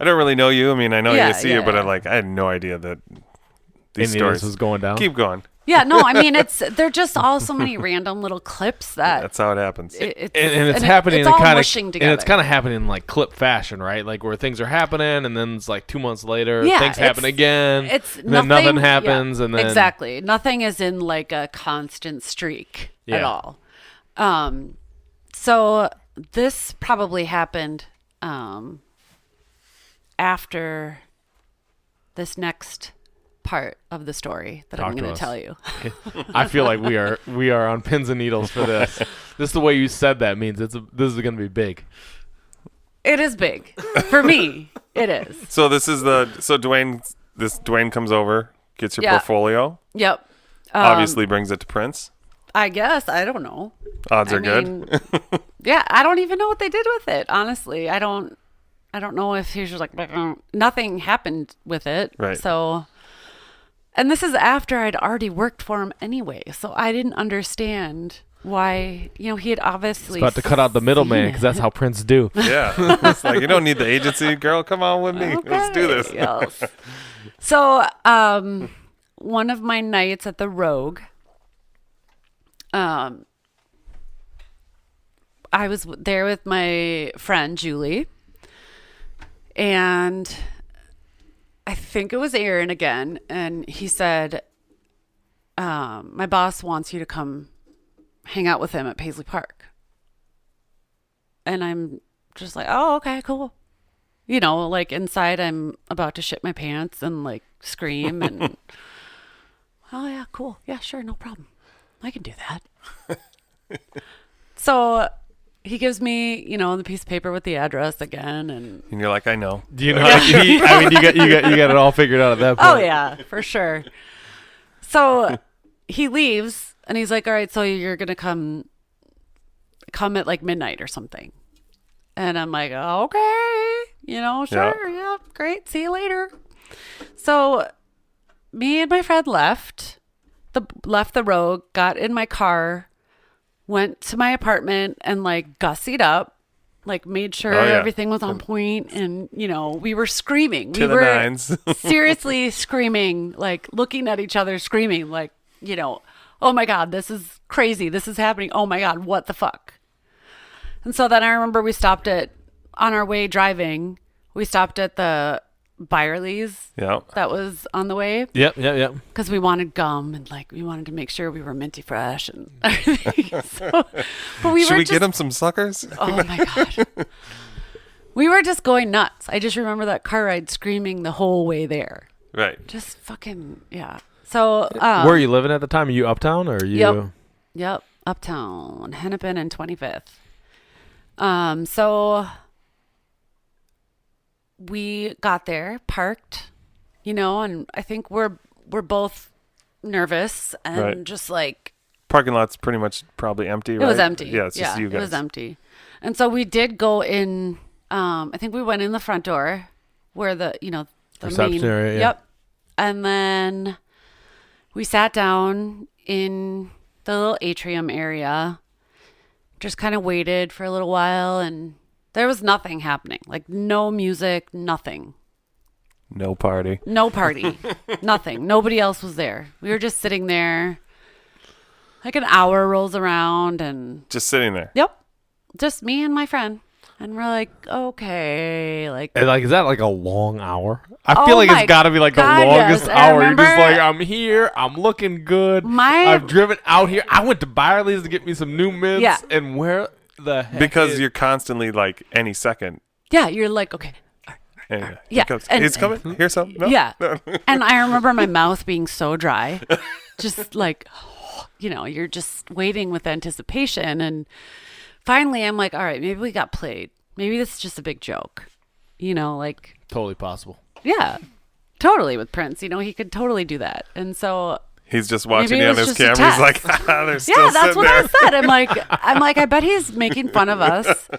don't really know you. I mean, I know you see it, but I had no idea that these Any of stories this was going down. Keep going. Yeah, no, I mean they're just all so many random little clips that That's how it happens. It's happening it's in all kind mushing of, together. and it's kind of happening in like clip fashion, right? Like where things are happening, and then it's like 2 months later, Yeah, things happen again. It's and then nothing happens, yeah, and then exactly nothing is in like a constant streak at Yeah. all. So this probably happened after this next part of the story that I'm Talk to going us. to tell you. I feel like we are on pins and needles for this. Just the way you said that means this is going to be big. It is big for me. It is. So Dwayne comes over, gets your Yeah. portfolio, Yep. obviously brings it to Prince. I guess I don't know. Odds I are good. mean, yeah, I don't even know what they did with it. Honestly, I don't know if he was just like nothing happened with it. Right. So, and this is after I'd already worked for him anyway, so I didn't understand why. He had obviously About to cut out the middleman seen because that's how Prince do. Yeah. It's like, you don't need the agency, girl. Come on with me. Let's do this. Okay, yes. So, one of my nights at the Rogue, I was there with my friend Julie, and I think it was Aaron again, and he said, my boss wants you to come hang out with him at Paisley Park. And I'm just like, oh, okay, cool. Like inside I'm about to shit my pants and like scream and oh yeah, cool. Yeah, sure, no problem. I can do that. So he gives me, the piece of paper with the address again, and And you're like, I know. Do you know? I mean, you got it all figured out at that point. oh yeah, for sure. So he leaves and he's like, all right, so you're gonna come at like midnight or something. And I'm like, okay, sure, yeah, great, see you later. So me and my friend left the Rogue, got in my car, went to my apartment and like gussied up, like made sure everything was on point, and we were screaming. To the nines. Seriously screaming, like looking at each other, screaming, like, oh my God, this is crazy. This is happening. Oh my God, what the fuck? And so then I remember on our way driving, we stopped at the Byerly's that was on the way. Yep. Because we wanted gum and like we wanted to make sure we were minty fresh and everything. Should we get them some suckers? Oh my God. We were just going nuts. I just remember that car ride screaming the whole way there. Right. Just fucking, yeah. So where are you living at the time? Are you uptown or are you? Yep. Uptown, Hennepin and 25th. So we got there, parked, and I think we're both nervous and just like parking lot's pretty much probably empty, right? It was empty. Yeah, it's just you guys. It was empty. And so we did go in, I think we went in the front door where the reception area. Yep. And then we sat down in the little atrium area, just kind of waited for a little while, and there was nothing happening. Like no music, nothing. No party. Nothing. Nobody else was there. We were just sitting there. Like an hour rolls around and... Just sitting there. Yep. Just me and my friend. And we're like, okay. And is that like a long hour? I feel like it's got to be like the longest hour. You're just like, I'm here. I'm looking good. I've driven out here. I went to Byerly's to get me some new mints. Yeah. And where the heck Because you're constantly like any second. Yeah. You're like, okay. Yeah. He's coming. Here's some. No? Yeah. And I remember my mouth being so dry. Just like, you're just waiting with anticipation. And finally, I'm like, all right, maybe we got played. Maybe this is just a big joke. Like. Totally possible. Yeah. Totally with Prince. He could totally do that. And so. He's just watching you on his camera. He's like, they're still yeah, that's what there. I said. I'm like, I bet he's making fun of us.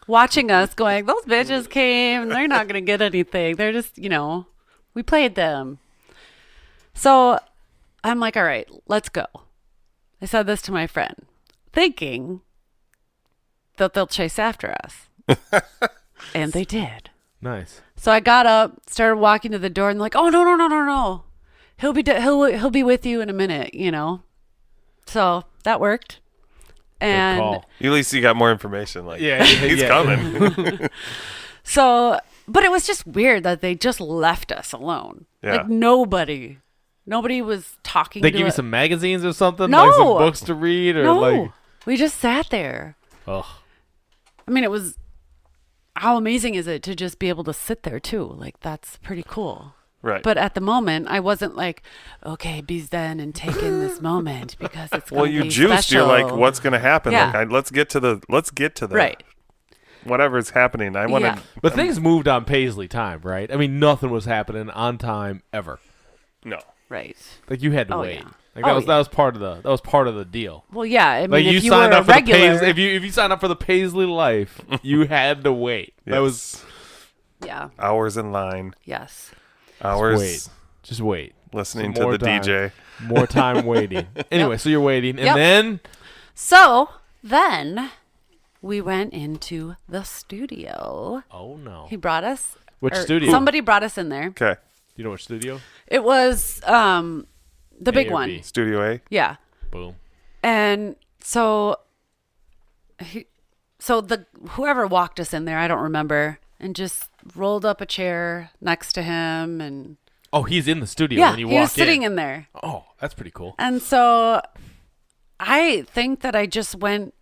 Watching us going, those bitches came. They're not going to get anything. They're just, we played them. So I'm like, all right, let's go. I said this to my friend, thinking that they'll chase after us. And they did. Nice. So I got up, started walking to the door, and they're like, oh, no. He'll be with you in a minute, So that worked. And at least you got more information. Like, he's yeah. coming. So, but it was just weird that they just left us alone. Yeah. Like nobody was talking. They give you some magazines or something? No. Like some books to read? Or no. We just sat there. Ugh. I mean, how amazing is it to just be able to sit there too? Like that's pretty cool. Right. But at the moment, I wasn't like, okay, be zen and take in this moment because it's going to be you juiced. special. You're like, what's going to happen? Yeah. Like, let's get to the right. Whatever's happening. I want to. But things moved on Paisley time, right? I mean, nothing was happening on time ever. No. Right. Like you had to wait. Yeah. Like that was part of the deal. Well, yeah. I mean, like if you signed up for regular, the Paisley, if you signed up for the Paisley life, you had to wait. Yes. That was hours in line. Yes. Hours. Just wait. Listening to the time. DJ. More time waiting. Anyway, so you're waiting, and then. So then, we went into the studio. Oh no! He brought us. Which studio? Somebody brought us in there. Okay. You know which studio? It was the big one. B? Studio A. Yeah. Boom. And so whoever walked us in there, I don't remember, and just rolled up a chair next to him, and he's in the studio when you walk in. he was sitting in there. Oh, that's pretty cool. And so I think that I just went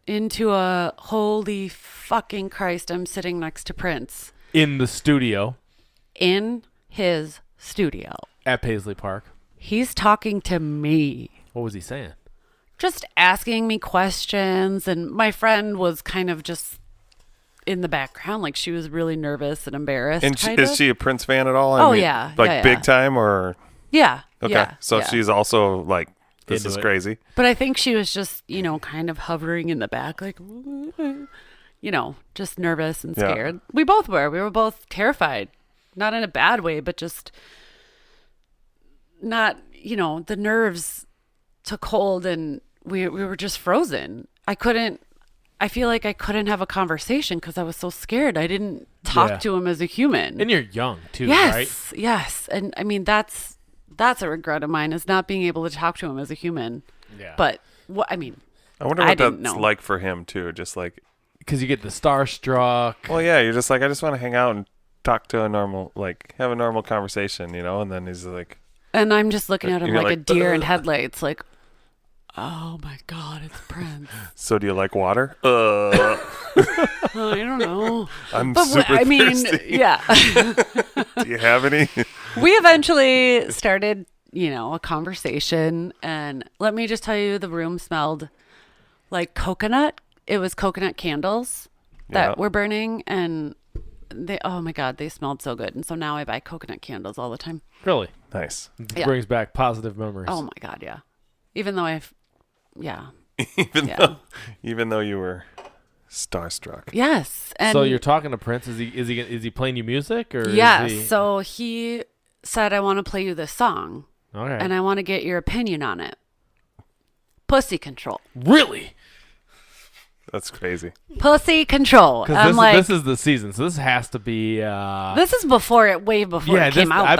into a holy fucking Christ, I'm sitting next to Prince. In the studio. In his studio. At Paisley Park. He's talking to me. What was he saying? Just asking me questions, and my friend was kind of just in the background, like she was really nervous and embarrassed. And is she a Prince fan at all? Yeah. Like big time or? Yeah. Okay. Yeah, so she's also like, this is Into it. crazy. But I think she was just, kind of hovering in the back, like, just nervous and scared. Yeah. We both were. We were both terrified. Not in a bad way, but just not, the nerves took hold, and we were just frozen. I feel like I couldn't have a conversation because I was so scared. I didn't talk to him as a human. And you're young too, yes, right? Yes. And I mean, that's a regret of mine, is not being able to talk to him as a human. Yeah. But I mean, I wonder what that's like for him too. Just like, because you get the starstruck. Well, yeah, you're just like, I just want to hang out and talk to a normal, like, have a normal conversation, you know? And then he's like, and I'm just looking at him like a deer in headlights, like, oh my God, it's Prince. So do you like water? I don't know. I'm super thirsty. Yeah. Do you have any? We eventually started, a conversation, and let me just tell you, the room smelled like coconut. It was coconut candles that were burning, and oh my God, they smelled so good. And so now I buy coconut candles all the time. Really? Nice. It brings back positive memories. Oh my God, yeah. Even though even though you were starstruck. Yes. And so you're talking to Prince. Is he playing you music, or? Yes. So he said, I want to play you this song. Okay. And I want to get your opinion on it. Pussy Control. Really? That's crazy. Pussy Control. I'm this is the season, so this has to be. This is way before it came out. I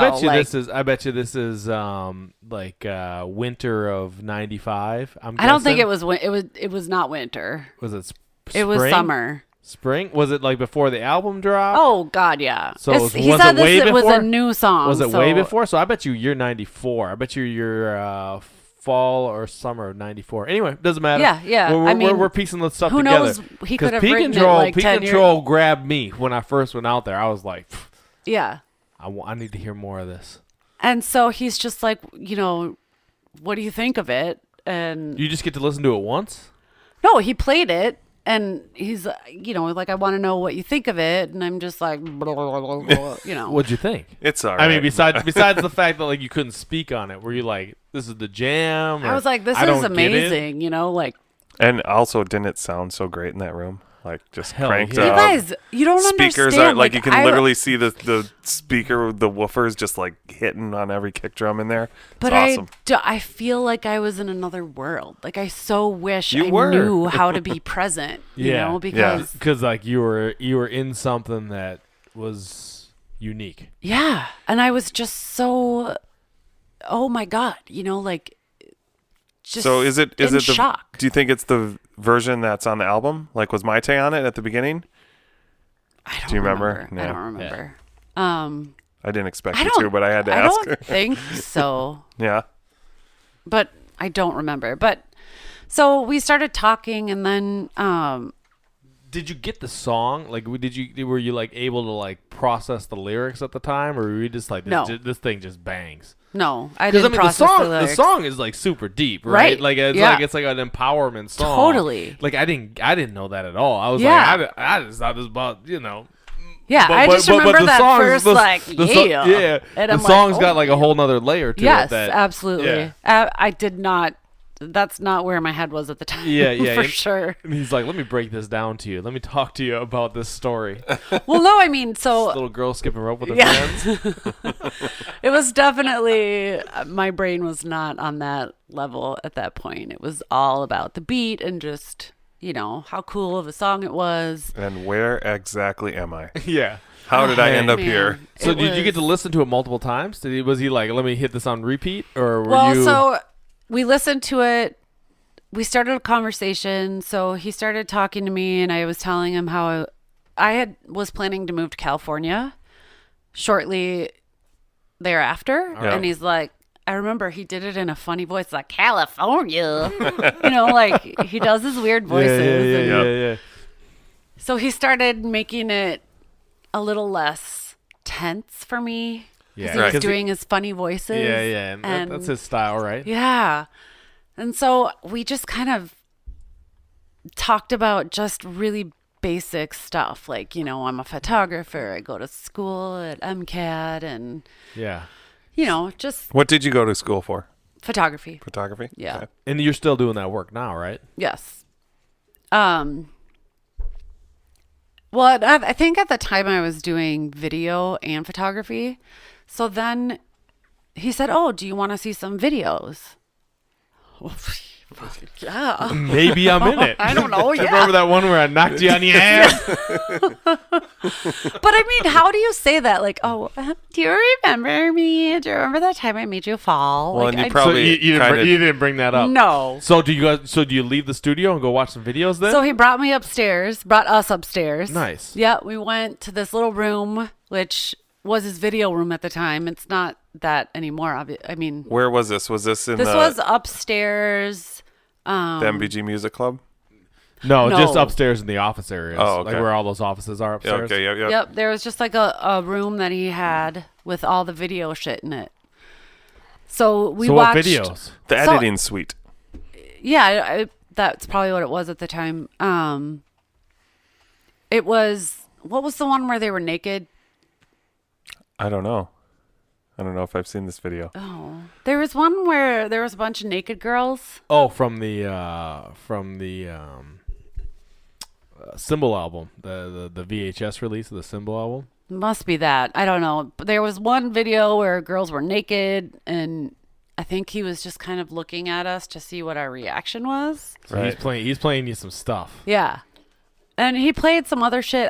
bet you this is winter of '95. I don't think it was. It was not winter. Was it? It was summer. Spring? Was it like before the album dropped? Oh God, yeah. So he said it was a new song. Was it way before? So I bet you're '94. I bet you're fall or summer of '94. Anyway, doesn't matter. Yeah. We're piecing this stuff who together. Knows? He could have written it like Peak 10 Control years. grabbed me when I first went out there. I was like, yeah. I need to hear more of this. And so he's just like, what do you think of it? And you just get to listen to it once? No, he played it. And he's, like, I want to know what you think of it. And I'm just like, blah, blah, blah, blah, What'd you think? It's all right. I mean, besides the fact that, like, you couldn't speak on it, were you like, this is the jam? I was like, this is amazing, like. And also, didn't it sound so great in that room? Like, just cranked up. You guys, you don't speakers understand. Like you can literally see the speaker, the woofers just, like, hitting on every kick drum in there. It's awesome. I feel like I was in another world. Like, I so wish I knew how to be present, because like you were in something that was unique. Yeah. And I was just so, oh my God, like, just so is it shock. Do you think it's the version that's on the album? Like, was Maite on it at the beginning? Do you remember? No. I don't remember. I didn't expect you to, but I had to ask her. I don't think so. Yeah. But I don't remember. But so we started talking, and then did you get the song? Like, were you like able to like process the lyrics at the time, or were you just like, this thing just bangs? No, I didn't process the lyrics. The song is like super deep, right? Like it's like an empowerment song. Totally. Like I didn't know that at all. I was like, I just thought this about Yeah, I just remember that first yeah. And the song's got like a whole nother layer to it. Yes, absolutely. Yeah. I did not. That's not where my head was at the time. Yeah, for sure. And he's like, let me break this down to you. Let me talk to you about this story. Well, no, I mean, so this little girl skipping rope with her friends. It was definitely, my brain was not on that level at that point. It was all about the beat and just, how cool of a song it was. And where exactly am I? Yeah. How did I end up here? So did you get to listen to it multiple times? Was he like, let me hit this on repeat, or were you? So we listened to it. We started a conversation. So he started talking to me, and I was telling him how I was planning to move to California shortly thereafter. Yeah. And he's like, I remember he did it in a funny voice, like, California. Like he does his weird voices. Yeah. So he started making it a little less tense for me. Yeah, he was doing his funny voices. Yeah. And that's his style, right? Yeah. And so we just kind of talked about just really basic stuff. Like, I'm a photographer. I go to school at MCAD and, just. What did you go to school for? Photography. Photography? Yeah. Okay. And you're still doing that work now, right? Yes. Well, I think at the time I was doing video and photography. So then he said, oh, do you want to see some videos? Yeah. Maybe I'm in it. I don't know. Yeah. Remember that one where I knocked you on the ass? But I mean, how do you say that? Like, oh, do you remember me? Do you remember that time I made you fall? Well, like, and you So probably you didn't bring that up. No. So do you leave the studio and go watch some videos then? So he brought us upstairs. Nice. Yeah, we went to this little room, which was his video room at the time. It's not that anymore. I mean, where was this? Was this in this was upstairs. the MBG Music Club? No, No. just upstairs in the office areas. Oh, okay. Like where all those offices are Yeah, upstairs. okay, yep. Yep, there was just like a room that he had with all the video shit in it. So we So watched what videos? The So- editing suite. Yeah, that's probably what it was at the time. It was, what was the one where they were naked? I don't know if I've seen this video. Oh, there was one where there was a bunch of naked girls. Oh, from the Symbol album, the VHS release of the Symbol album. Must be that. I don't know. But there was one video where girls were naked, and I think he was just kind of looking at us to see what our reaction was. So Right. he's playing you some stuff, Yeah. And he played some other shit.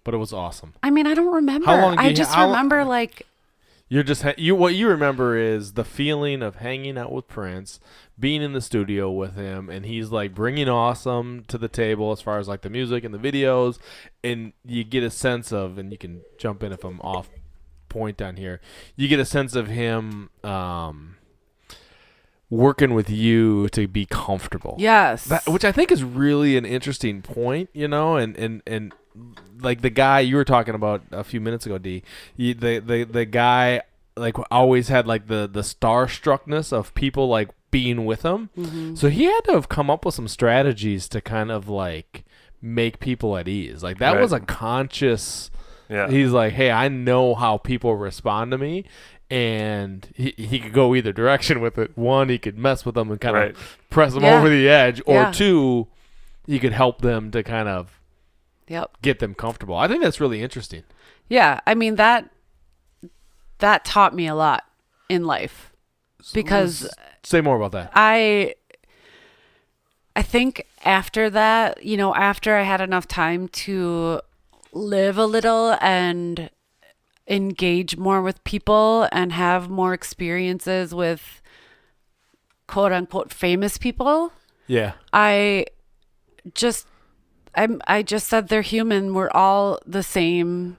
but it was awesome. I don't remember. How long do I you- just how- remember like, You're just what you remember is the feeling of hanging out with Prince, being in the studio with him, and he's like bringing awesome to the table as far as like the music and the videos, and you get a sense of, and you can jump in if I'm off point on here, you get a sense of him working with you to be comfortable. yes. Which I think is really an interesting point, and like the guy you were talking about a few minutes ago, D, the guy like always had like the starstruckness of people like being with him. Mm-hmm. So he had to have come up with some strategies to kind of like make people at ease. Like that Right. was a conscious. Yeah. He's like, hey, I know how people respond to me. And he could go either direction with it. One, he could mess with them and kind Right. of press them Yeah. over the edge. Or Yeah. two, he could help them to kind of Yep. get them comfortable. I think that's really interesting. Yeah. That taught me a lot in life because Say more about that. I think after that, after I had enough time to live a little and engage more with people and have more experiences with quote unquote famous people, Yeah. I just said they're human. We're all the same.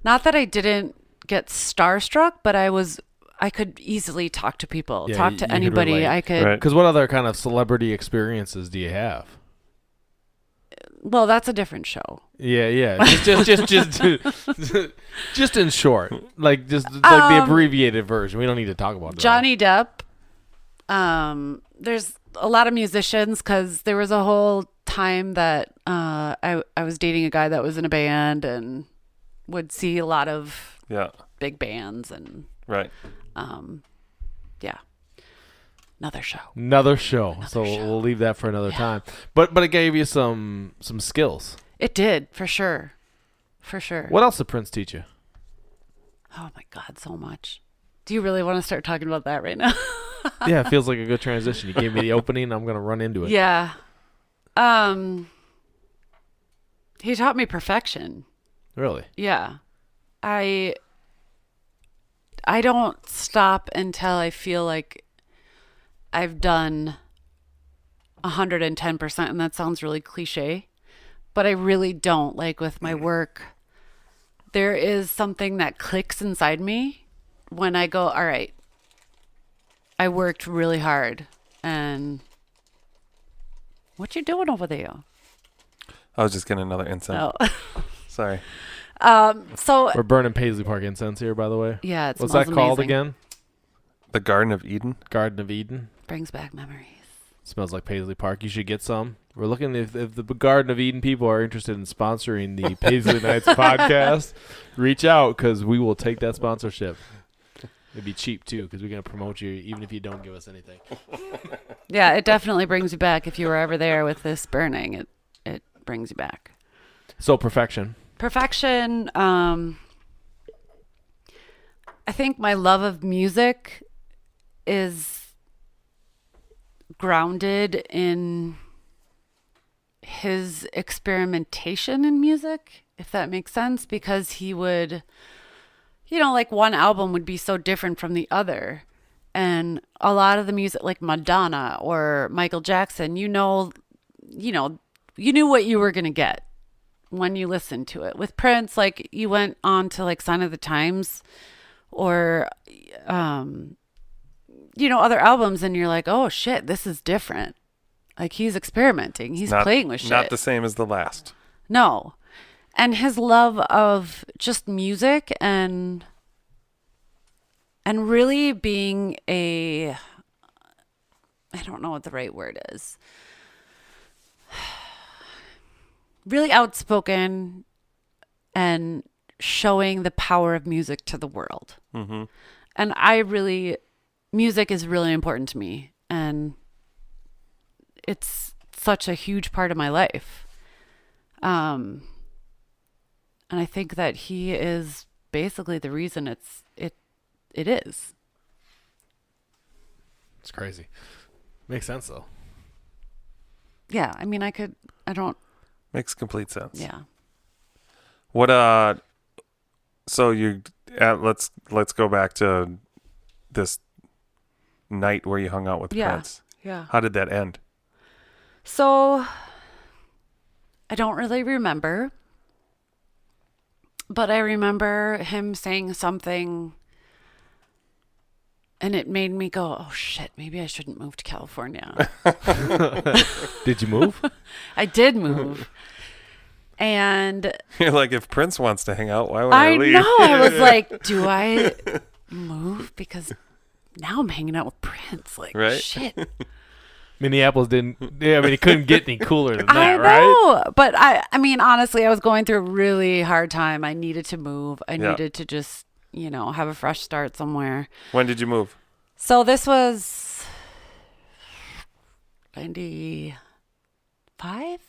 Not that I didn't get starstruck, but I could easily talk to people, Yeah, talk you to could anybody. relate. I could. Right. Because what other kind of celebrity experiences do you have? Well, that's a different show. Yeah. Just in short, like the abbreviated version. We don't need to talk about that. Johnny Depp. There's a lot of musicians because there was a whole time that I was dating a guy that was in a band and would see a lot of Yeah. big bands and Right. yeah. Another show. So we'll leave that for another time. But it gave you some skills. It did, for sure. For sure. What else did Prince teach you? Oh my God, so much. Do you really want to start talking about that right now? Yeah, it feels like a good transition. You gave me the opening. I'm going to run into it. Yeah. He taught me perfection. Really? Yeah. I don't stop until I feel like I've done 110%, and that sounds really cliche, but I really don't. Like with my work, there is something that clicks inside me when I go, all right, I worked really hard, and what you doing over there? I was just getting another incense. Oh. Sorry. So We're burning Paisley Park incense here, by the way. yeah, it What's smells that called amazing. again? The Garden of Eden. Garden of Eden. Brings back memories. Smells like Paisley Park. You should get some. We're looking if the Garden of Eden people are interested in sponsoring the Paisley Nights podcast. Reach out because we will take that sponsorship. It'd be cheap too because we're gonna promote you even if you don't give us anything. Yeah, it definitely brings you back. If you were ever there with this burning, it brings you back. So perfection. Perfection. I think my love of music is grounded in his experimentation in music, if that makes sense, because he would, like one album would be so different from the other. And a lot of the music, like Madonna or Michael Jackson, you knew what you were going to get when you listened to it. With Prince, like you went on to like Sign of the Times or, other albums and you're like, oh shit, this is different. Like he's experimenting. He's playing with shit. Not the same as the last. No. And his love of just music and really being I don't know what the right word is. Really outspoken and showing the power of music to the world. Mm-hmm. And music is really important to me. And it's such a huge part of my life. And I think that he is basically the reason it is. It's crazy. Makes sense though. Yeah, I mean, Makes complete sense. Yeah. What so let's go back to this night where you hung out with Prince. Yeah. How did that end? So I don't really remember, but I remember him saying something and it made me go, oh shit, maybe I shouldn't move to California. Did you move? I did move. And you're like, if Prince wants to hang out, why would I leave? I know. I was like, do I move? Because now I'm hanging out with Prince. Like, right? Shit. Minneapolis didn't. Yeah, I mean, it couldn't get any cooler than that, I know, right? But I mean, honestly, I was going through a really hard time. I needed to move. I needed to just, have a fresh start somewhere. When did you move? So this was 95,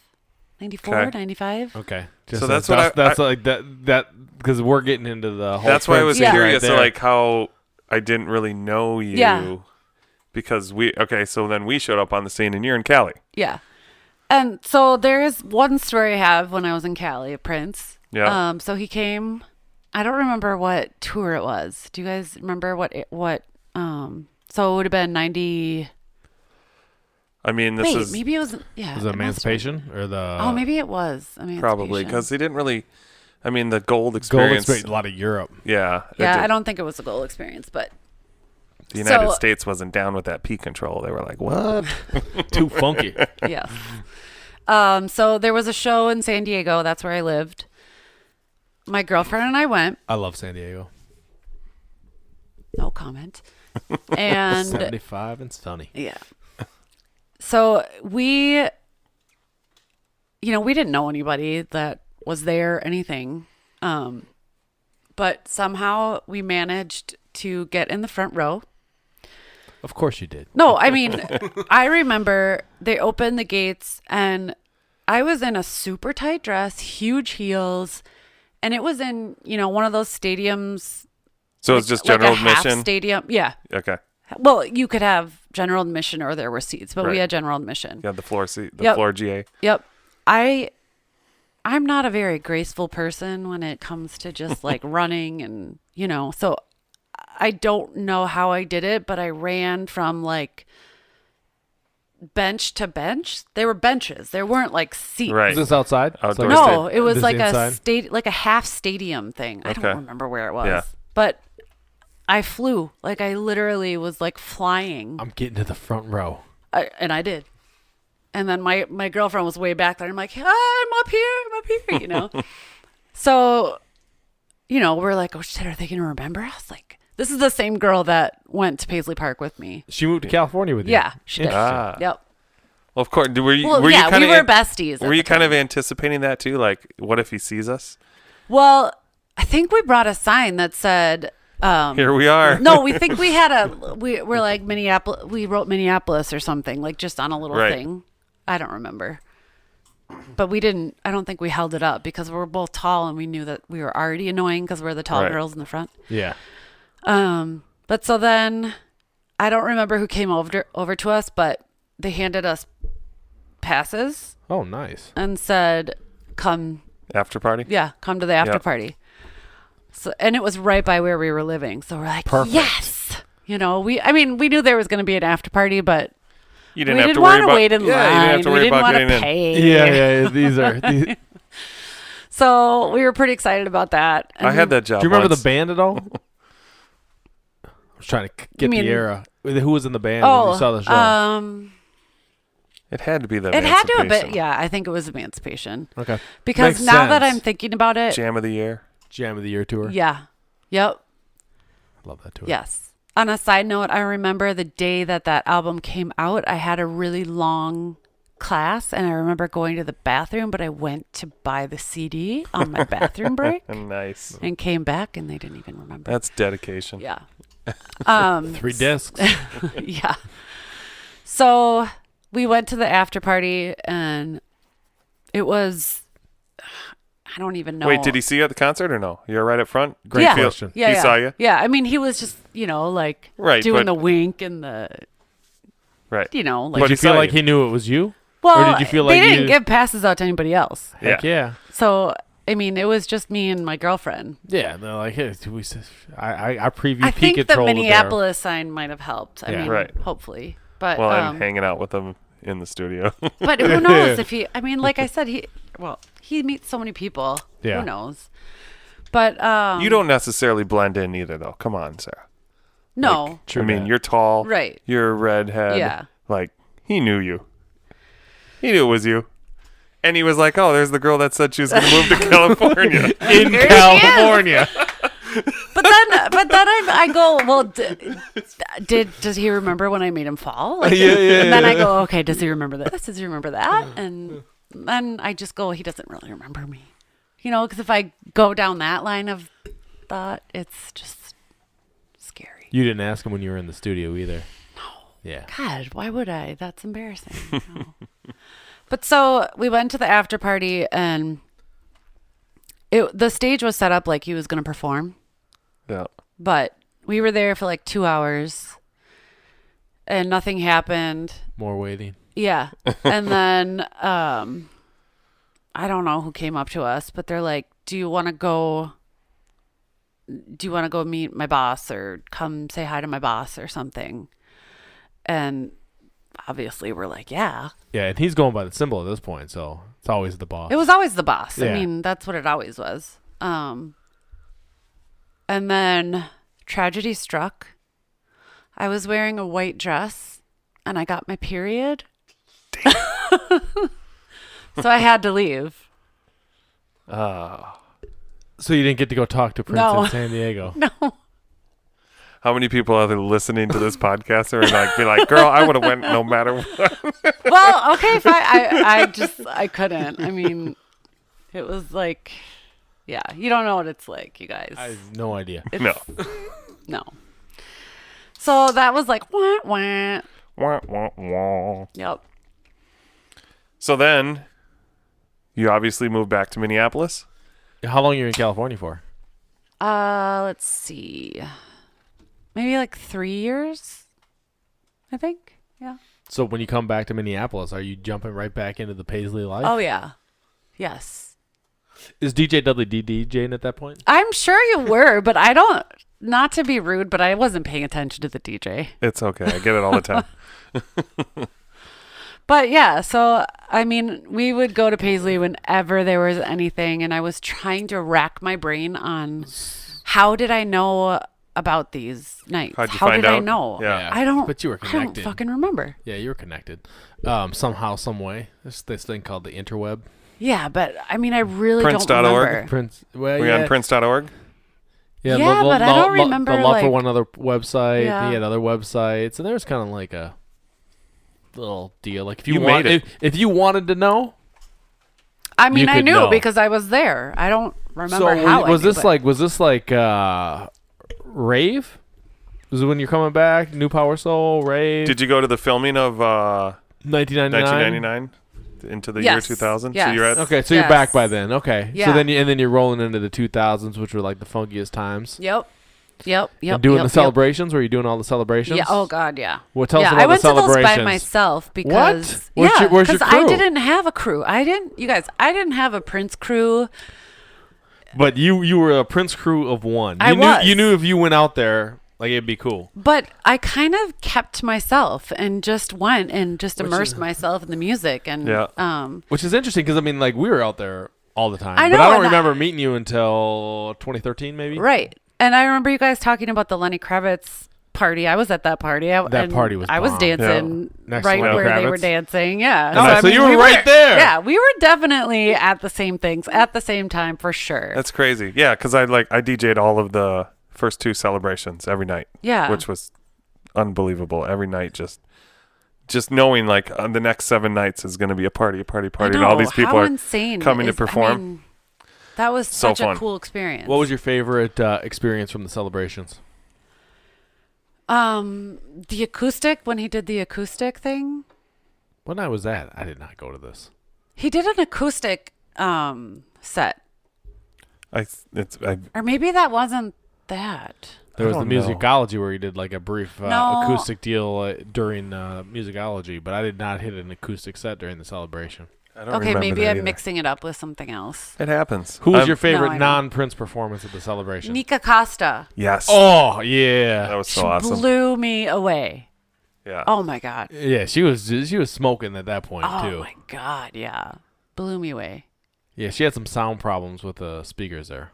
94, Okay. 95. Okay. So that's what that's like that because we're getting into the whole. That's why I was Prince curious, right there. like how I didn't really know you. Yeah. Because so then we showed up on the scene and you're in Cali. Yeah. And so there is one story I have when I was in Cali, Prince. Yeah. So he came, I don't remember what tour it was. Do you guys remember so it would have been 90. I mean, maybe it was, yeah. Was it Emancipation or the? Oh, maybe it was Emancipation. Probably because he didn't really, I mean, the gold experience. A lot of Europe. Yeah. Yeah, I don't think it was a gold experience, but. The United States wasn't down with that P control. They were like, what? Too funky. Yes. So there was a show in San Diego. That's where I lived. My girlfriend and I went. I love San Diego. No comment. And 75 and sunny. Yeah. So we didn't know anybody that was there or anything. But somehow we managed to get in the front row. Of course you did. No, I mean, I remember they opened the gates and I was in a super tight dress, huge heels, and it was in, one of those stadiums. So it's just general admission? Half stadium. Yeah. Okay. Well, you could have general admission or there were seats, but we had general admission. Yeah, the floor seat, floor GA. Yep. I'm not a very graceful person when it comes to just like running and, so I don't know how I did it, but I ran from like bench to bench. They were benches. There weren't like seats. Right. Is this outside? Outdoor No, it was like inside? like a half stadium thing. I don't remember where it was. Yeah. But I flew. Like I literally was like flying. I'm getting to the front row. And I did. And then my girlfriend was way back there. I'm like, I'm up here, So, we're like, oh shit, are they going to remember us? Like, this is the same girl that went to Paisley Park with me. She moved to California with you. Yeah, she did. Ah. Yep. Well, of course. Were you we were besties. Were you kind of anticipating that too? Like, what if he sees us? Well, I think we brought a sign that said, here we are. No, we think we had we're like Minneapolis. We wrote Minneapolis or something, like just on a little thing. I don't remember. But we didn't, I don't think we held it up because we're both tall and we knew that we were already annoying because we're the tall girls in the front. Yeah. But so then I don't remember who came over to us, but they handed us passes. Oh, nice. And said, come. After party? Yeah, come to the after party. So, and it was right by where we were living. So we're like, perfect. Yes. You know, we knew there was going to be an after party, but you didn't have to worry about wait in line. You didn't have to worry about getting in. Pay. Yeah, these are. So we were pretty excited about that. I had that job. Do you remember once. the band at all? I was trying to get the era. Who was in the band when you saw the show? It had to be the It had to have Emancipation. been, yeah, I think it was Emancipation. Okay. Because Makes now that sense. I'm thinking about it. Jam of the Year. Jam of the Year tour. Yeah. Yep. Love that tour. Yes. On a side note, I remember the day that album came out, I had a really long class, and I remember going to the bathroom, but I went to buy the CD on my bathroom break. Nice. And came back, and they didn't even remember. That's dedication. Yeah. 3 discs. Yeah. So we went to the after party, and it was, I don't even know. Wait, did he see you at the concert or no? You're right up front? Great question. Yeah, he saw you? Yeah, I mean, he was just, like doing the wink and the, right. like. Did you feel like he knew it was you? Well, or did you feel like they didn't give passes out to anybody else. Heck yeah. So, I mean, it was just me and my girlfriend. Yeah, they're like, hey, I previewed I Peak think the Control Minneapolis sign might have helped. I mean, right. hopefully. But well, I'm hanging out with them in the studio. But who knows if he, I mean, like I said, he meets so many people. Yeah. Who knows? But you don't necessarily blend in either, though. Come on, Sarah. No. Like, True I mean, you're tall. Right. You're a redhead. Yeah. Like, he knew you. He knew it was you. And he was like, oh, there's the girl that said she was going to move to California. In California. But then I go, well, does he remember when I made him fall? Like, Yeah. And then I go, okay, does he remember this? Does he remember that? And then I just go, he doesn't really remember me. Because if I go down that line of thought, it's just scary. You didn't ask him when you were in the studio either. No. Yeah. God, why would I? That's embarrassing. No. But so we went to the after party, and the stage was set up like he was going to perform. Yeah. But we were there for like 2 hours, and nothing happened. More waiting. Yeah. And then I don't know who came up to us, but they're like, do you want to go meet my boss or come say hi to my boss or something? And obviously we're like, yeah. Yeah, and he's going by the symbol at this point, so it's always the boss. It was always the boss. Yeah. I mean, that's what it always was. And then tragedy struck. I was wearing a white dress, and I got my period. So I had to leave. Ah. So you didn't get to go talk to Prince in San Diego? No. How many people are listening to this podcast are be like, girl, I would have went no matter what. Well, okay, fine. I couldn't. I mean, it was like, yeah, you don't know what it's like, you guys. I have no idea. No. So that was like, wah, wah. Wah, wah, wah. Yep. So then, you obviously moved back to Minneapolis? How long are you in California for? Let's see. Maybe like 3 years, I think. Yeah. So when you come back to Minneapolis, are you jumping right back into the Paisley life? Oh, yeah. Yes. Is DJ Dudley DJing at that point? I'm sure you were, but I don't, not to be rude, but I wasn't paying attention to the DJ. It's okay. I get it all the time. But yeah, so I mean, we would go to Paisley whenever there was anything, and I was trying to rack my brain on how did I know about these nights? How'd you how find did I out? know? Yeah. I don't. But you were I connected. don't fucking remember. Yeah, you were connected. Somehow, some way. There's this thing called the interweb. Yeah, but I mean, I really Prince.org? don't remember. Prince. Well, Were you on Prince.org? Yeah, Yeah, but I don't remember, The Love for like- One Other website. Yeah. He had other websites, and there was kind of like a little deal. Like if You you, made it. if you wanted to know. I mean, You I could knew know. because I was there. I don't remember So how. was I knew, this but- like rave? Was it when you're coming back? New Power Soul rave. Did you go to the filming of 1999? 1999 into the year Yes. 2000? Yes. So you're at Okay, so Yes. you're back by then. Okay, Yeah. so then you're rolling into the 2000s, which were like the funkiest times. Yep. Yep. And doing the celebrations? Were you doing all the celebrations? Yeah. Oh God, yeah. Well, tell us about the celebrations. I went to those by myself because Where's your crew? I didn't have a crew. I didn't have a Prince crew. But you were a Prince crew of one. You knew if you went out there, like, it'd be cool. But I kind of kept to myself and just went and just immersed myself in the music and which is interesting because I mean, like, we were out there all the time. I know, but I don't remember meeting you until 2013, maybe. Right. And I remember you guys talking about the Lenny Kravitz party. I was at that party. That party was bomb. I was dancing right where they were dancing. Yeah. So you were right there. Yeah, we were definitely at the same things at the same time for sure. That's crazy. Yeah, because I DJ'd all of the first 2 celebrations every night. Yeah. Which was unbelievable. Every night, just knowing like the next 7 nights is going to be a party, and all these people are coming to perform. I mean, that was such a cool experience. What was your favorite experience from the celebrations? The acoustic, when he did the acoustic thing. What night was that? I did not go to this. He did an acoustic set. Or maybe that wasn't that. There was the musicology where he did like a brief acoustic deal during musicology, but I did not hit an acoustic set during the celebration. Okay, maybe I'm mixing it up with something else. It happens. Who was your favorite non-Prince performance at the celebration? Nika Costa. Yes. Oh, yeah. That was so awesome. Blew me away. Yeah. Oh my God. Yeah, she was smoking at that point too. Oh my God, yeah. Blew me away. Yeah, she had some sound problems with the speakers there.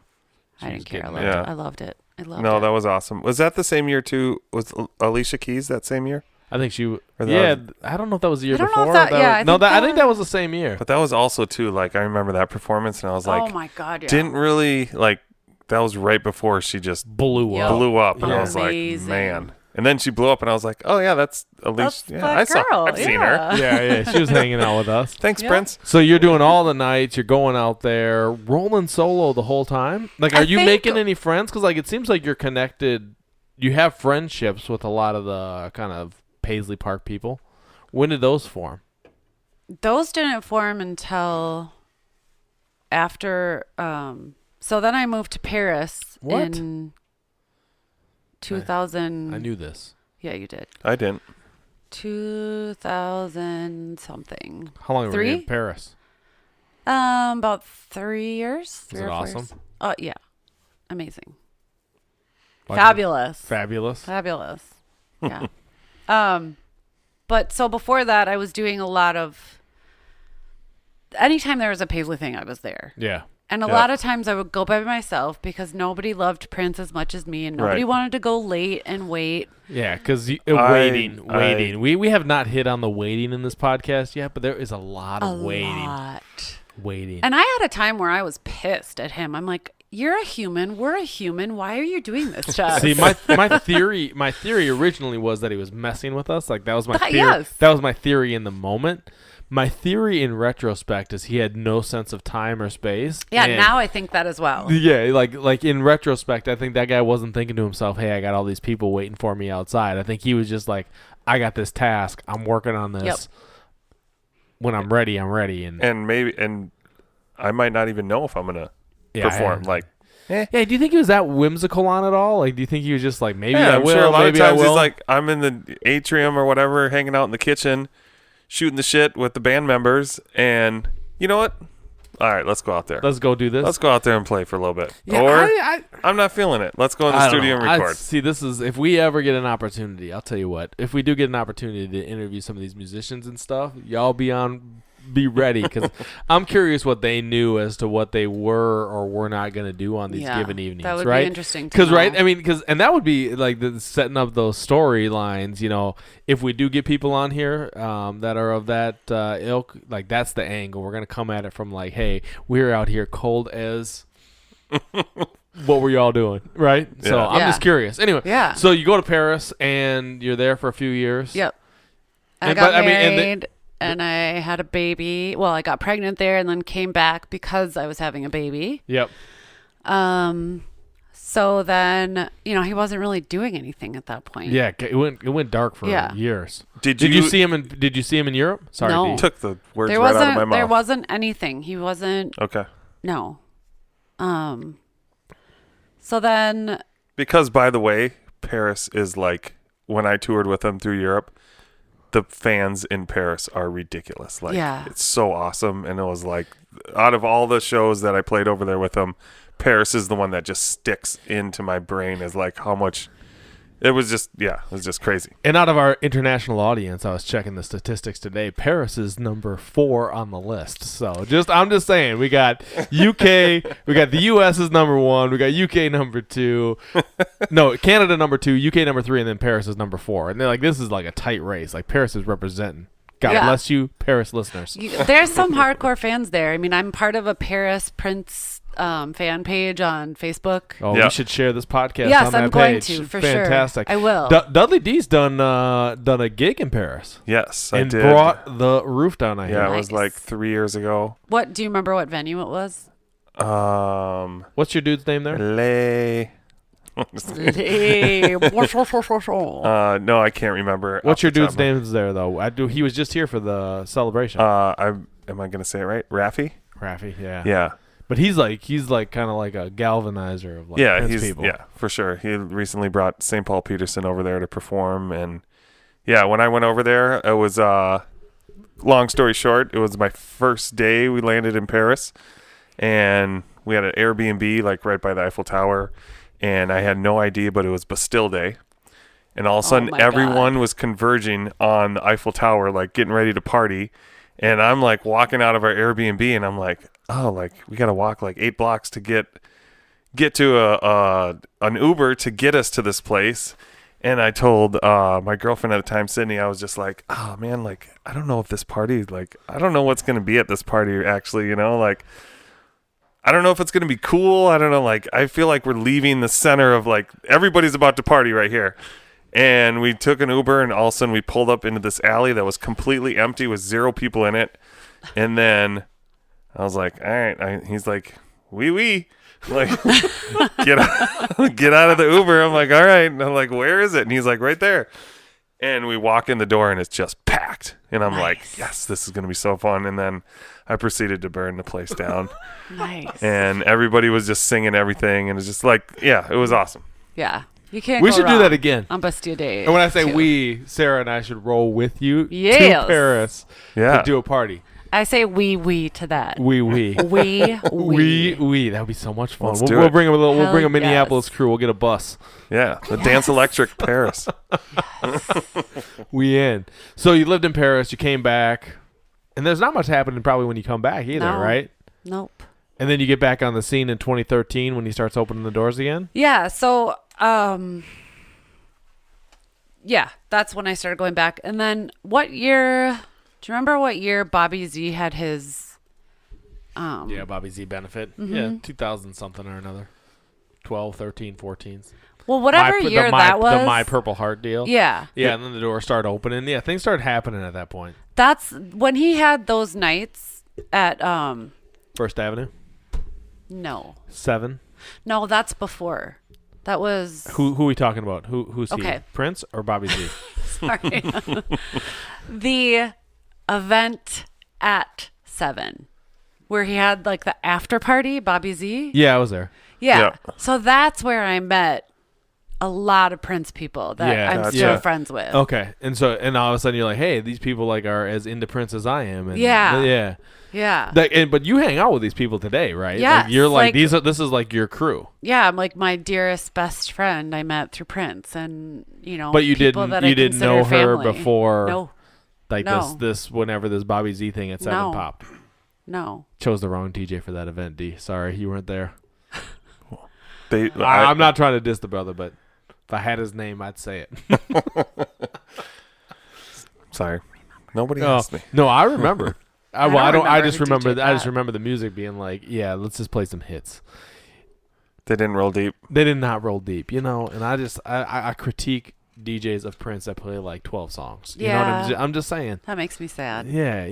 I didn't care. I loved it. No, that was awesome. Was that the same year too? Was Alicia Keys that same year? I think she. Yeah, I don't know if that was the year before. I think that was the same year. But that was also too like I remember that performance and I was like, oh my God, yeah. Didn't really like. That was right before she just blew up, and I was like, man. And then she blew up, and I was like, "Oh yeah, that's Alicia. I've seen her. Yeah, she was hanging out with us. Thanks, Prince." So you're doing all the nights. You're going out there, rolling solo the whole time. Like, are you making any friends? Because like it seems like you're connected. You have friendships with a lot of the kind of Paisley Park people. When did those form? Those didn't form until after. So then I moved to Paris in 2000. I knew this. Yeah, you did. I didn't. 2000 something. How long were you in Paris? About 3 years. Was it awesome? Yeah. Amazing. Fabulous. Yeah. But so before that, I was doing a lot of. Anytime there was a Paisley thing, I was there. Yeah. And a lot of times I would go by myself because nobody loved Prince as much as me and nobody wanted to go late and wait. Yeah, because waiting. We have not hit on the waiting in this podcast yet, but there is a lot of waiting. Waiting. And I had a time where I was pissed at him. I'm like, you're a human. We're a human. Why are you doing this to us? See, my theory originally was that he was messing with us. Like that was my theory. Yes. That was my theory in the moment. My theory in retrospect is he had no sense of time or space. Yeah, now I think that as well. Yeah, like in retrospect, I think that guy wasn't thinking to himself, hey, I got all these people waiting for me outside. I think he was just like, I got this task. I'm working on this. Yep. When I'm ready, I'm ready. And I might not even know if I'm going to perform. Yeah, do you think he was that whimsical on it all? Like, do you think he was just like, maybe I will, sure a lot maybe of times I will? He's like, I'm in the atrium or whatever, hanging out in the kitchen, shooting the shit with the band members, and you know what? All right, let's go out there. Let's go do this. Let's go out there and play for a little bit. Yeah, or I'm not feeling it. Let's go in the studio and record. See, this is if we ever get an opportunity. I'll tell you what. If we do get an opportunity to interview some of these musicians and stuff, y'all be ready because I'm curious what they knew as to what they were or were not going to do on these given evenings. That would be interesting. Because I mean, and that would be like setting up those storylines. You know, if we do get people on here that are of that ilk, like that's the angle. We're going to come at it from like, hey, we're out here cold as. What were y'all doing, right? Yeah. So I'm just curious. Anyway, so you go to Paris and you're there for a few years. Yep. I got married. And I had a baby. Well, I got pregnant there and then came back because I was having a baby. Yep. So then, he wasn't really doing anything at that point. Yeah, it went dark for years. Did you see him in Europe? Sorry, no. You took the words right out of my mouth. There wasn't anything. He wasn't. Okay. No. So then Because, by the way, Paris is like, when I toured with them through Europe, the fans in Paris are ridiculous. Like, it's so awesome. And it was like, out of all the shows that I played over there with them, Paris is the one that just sticks into my brain as like how much it was just crazy. And out of our international audience, I was checking the statistics today. Paris is number 4 on the list. So I'm just saying, we got UK, we got the US is number 1, we got UK number 2, no, Canada number 2, UK number 3, and then Paris is number 4. And they're like, this is like a tight race. Like Paris is representing. God bless you, Paris listeners. There's some hardcore fans there. I mean, I'm part of a Paris Prince fan page on Facebook. Oh, we should share this podcast yes, on that I'm going page. to, for Fantastic. sure. I will. Dudley D's done a gig in Paris. Yes, I did. And brought the roof down, I hear. Yeah, it was like 3 years ago. What, do you remember what venue it was? What's your dude's name there? No, I can't remember. What's your dude's name there, though? He was just here for the celebration. Am I going to say it right? Raffi, yeah. Yeah. But he's kind of like a galvanizer of like Prince people. Yeah, for sure. He recently brought St. Paul Peterson over there to perform, and yeah, when I went over there, it was long story short, it was my first day. We landed in Paris, and we had an Airbnb like right by the Eiffel Tower, and I had no idea, but it was Bastille Day, and all of a sudden everyone was converging on the Eiffel Tower, like getting ready to party, and I'm like walking out of our Airbnb, and I'm like, oh, like we got to walk like 8 blocks to get to an Uber to get us to this place. And I told my girlfriend at the time, Sydney, I was just like, oh man, like I don't know if this party, like I don't know what's gonna be at this party actually, you know, like I don't know if it's gonna be cool. I don't know, like I feel like we're leaving the center of like everybody's about to party right here. And we took an Uber, and all of a sudden we pulled up into this alley that was completely empty with 0 people in it. And then I was like, all right. He's like, wee. Like, get out of the Uber. I'm like, all right. And I'm like, where is it? And he's like, right there. And we walk in the door, and it's just packed. And I'm like, yes, this is going to be so fun. And then I proceeded to burn the place down. Nice. And everybody was just singing everything. And it's just like, yeah, it was awesome. Yeah. You can't We go should wrong do that again. on Bastille Day. And when I say we, Sarah and I should roll with you to Paris to do a party. I say we to that. We. We. That would be so much fun. We'll bring a Minneapolis crew. We'll get a bus. Yeah, the Dance Electric Paris. We in. So you lived in Paris. You came back, and there's not much happening probably when you come back either, right? Nope. And then you get back on the scene in 2013 when he starts opening the doors again. Yeah. So, that's when I started going back. And then what year? Do you remember what year Bobby Z had his? Bobby Z benefit. Mm-hmm. Yeah, 2000 something or another. 12, 13, 14. Well, whatever year that was. The My Purple Heart deal. Yeah. Yeah, and then the doors started opening. Yeah, things started happening at that point. That's when he had those nights at First Avenue. No. 7. No, that's before. That was who are we talking about? Who's okay. he? Prince or Bobby Z? Sorry. The event at 7 where he had like the after party, Bobby Z. Yeah, I was there. Yeah. So that's where I met a lot of Prince people that I'm still friends with. Okay. And all of a sudden you're like, hey, these people like are as into Prince as I am. And Yeah. But you hang out with these people today, right? Yeah. Like, you're like this is like your crew. Yeah, I'm like my dearest best friend I met through Prince, and But you didn't know her before. No. Like this whenever this Bobby Z thing at 7 popped. No. Chose the wrong TJ for that event, D. Sorry, you weren't there. I'm not trying to diss the brother, but if I had his name, I'd say it. Sorry, nobody asked me. No, I remember. I just remember the music being like, yeah, let's just play some hits. They didn't roll deep. They did not roll deep, and I critique DJs of Prince that play like 12 songs. You know what I'm just saying. That makes me sad. Yeah.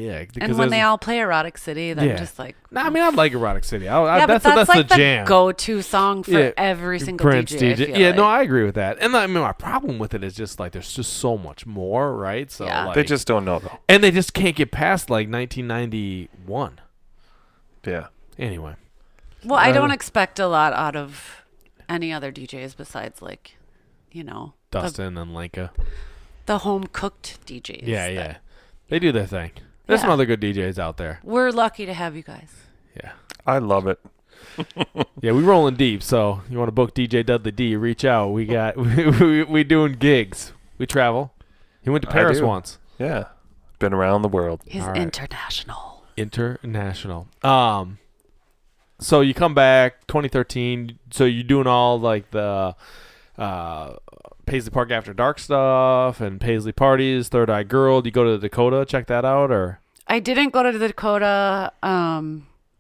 And when they all play Erotic City, then just like. No, I mean I like Erotic City. That's like the jam. Go-to song for every single Prince DJ. Yeah, no, I agree with that. And I mean my problem with it is just like there's just so much more, right? So like, they just don't know though, and they just can't get past like 1991. Yeah. Anyway. Well, I don't expect a lot out of any other DJs besides like, you know, Dustin and Lenka. the home cooked DJs. Yeah. They do their thing. There's some Yeah. other good DJs out there. We're lucky to have you guys. Yeah. I love it. Yeah, we rolling deep, so you want to book DJ Dudley D, reach out. We got we doing gigs. We travel. He went to I Paris do. once. Yeah. Been around the world. He's All right. international. International. So you come back 2013. So you're doing all like the Paisley Park After Dark stuff and Paisley parties, Third Eye Girl. Do you go to Dakota, check that out, or I didn't go to the Dakota.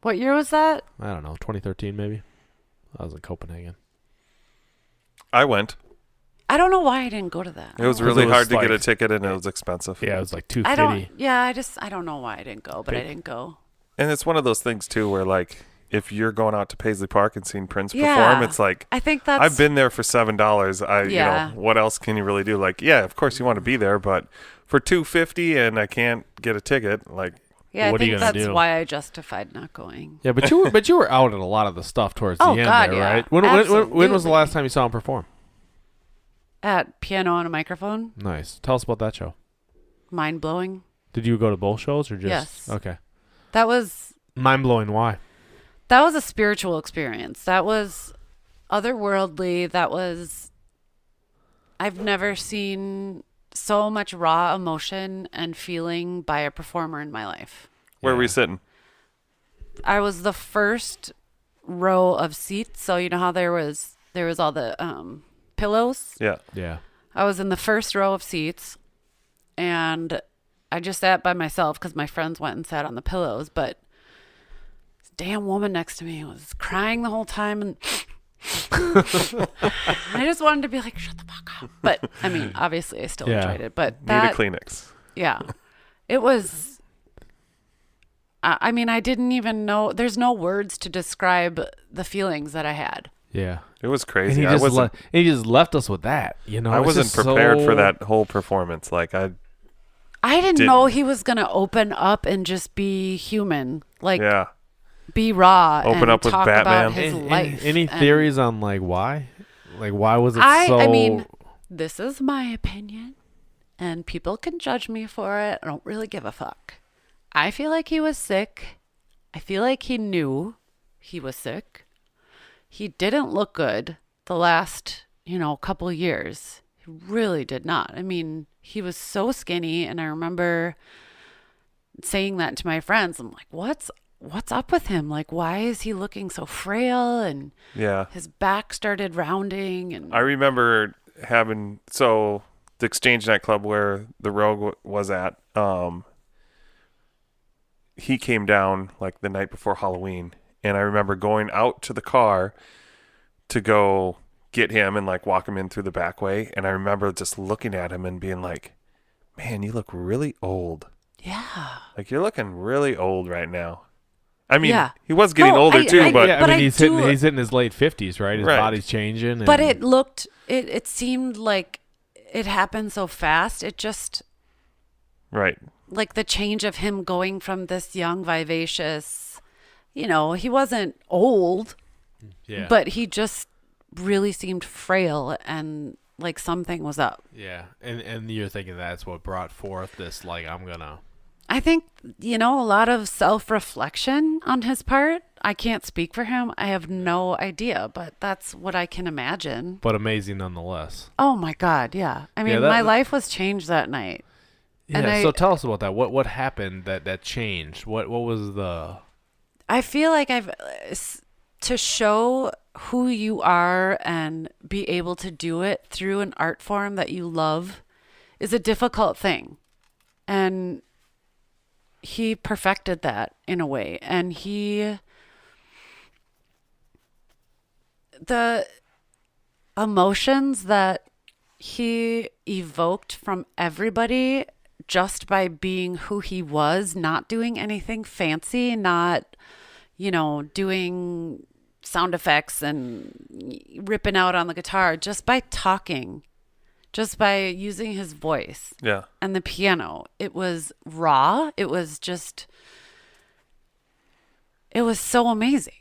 What year was that? I don't know, 2013 maybe. I was in Copenhagen. I went. I don't know why I didn't go to that. It was Because really it was hard to get a like- ticket, and it was expensive. Yeah, it was like I don't. $250. Yeah, I don't know why I didn't go, but I Big. didn't go. And it's one of those things too, where like if you're going out to Paisley Park and seeing Prince Yeah. perform, it's like I think that's. I've been there for $7. Yeah. You know, what else can you really do? Like, yeah, of course you want to be there, but for $250 and I can't get a ticket, like, Yeah, What I are you think gonna that's do? why I justified not going. Yeah, but you were out at a lot of the stuff towards the Oh, end God, there, yeah. right? When was the Absolutely. last time you saw him perform? At Piano on a Microphone, Nice. Tell us about that show. mind blowing. Did you go to both shows or just Yes. Okay. That was Mind blowing. Why? a spiritual experience. That was otherworldly. I've never seen so much raw emotion and feeling by a performer in my life. where were Yeah. we sitting? I was the first row of seats, so you know how there was all the pillows. Yeah. Yeah. I was in the first row of seats, and I just sat by myself because my friends went and sat on the pillows. But this damn woman next to me was crying the whole time, and I just wanted to be like, "Shut the fuck up!" But I mean, obviously, I still Yeah. enjoyed it. But Need a Kleenex. yeah, it was. I mean, I didn't even know. There's no words to describe the feelings that I had. Yeah. It was And crazy. he I wasn't. left us with that. You know, I It's wasn't just prepared for so- that whole performance. Like I didn't Didn't. know he was gonna open up and just be human, like yeah. be raw. Open and up with talk Batman. about his Any life. any And theories on like why? Like why was it I so? mean, this is my opinion, and people can judge me for it. I don't really give a fuck. I feel like he was sick. I feel like he knew he was sick. He didn't look good the last, couple years. He really did not. I mean, he was so skinny, and I remember saying that to my friends. I'm like, what's up with him? Like, why is he looking so frail? And Yeah. his back started rounding, and I remember having the Exchange nightclub where the Rogue was at. He came down like the night before Halloween, and I remember going out to the car to go get him and like walk him in through the back way. And I remember just looking at him and being like, "Man, you look really old. yeah. Like you're looking really old right now." I mean, Yeah. he was getting No, older too, I- but yeah, but I mean I he's do- hitting his late 50s, right? His Right. body's changing. But and- it looked, it seemed like it happened so fast. It just, right. like the change of him going from this young, vivacious, he wasn't old, yeah, but he just really seemed frail and like something was up. yeah, and you're thinking that's what brought forth this like I'm gonna. I think, a lot of self-reflection on his part. I can't speak for him. I have no idea, but that's what I can imagine. But amazing nonetheless. Oh my God, yeah. I mean, that- my life was changed that night. Yeah. And So tell us about that. What happened that changed? What was the? I feel like to show who you are and be able to do it through an art form that you love is a difficult thing. And he perfected that in a way. And the emotions that he evoked from everybody just by being who he was, not doing anything fancy, not, doing sound effects and ripping out on the guitar, just by talking, just by using his voice Yeah. and the piano. It was raw. It was so amazing.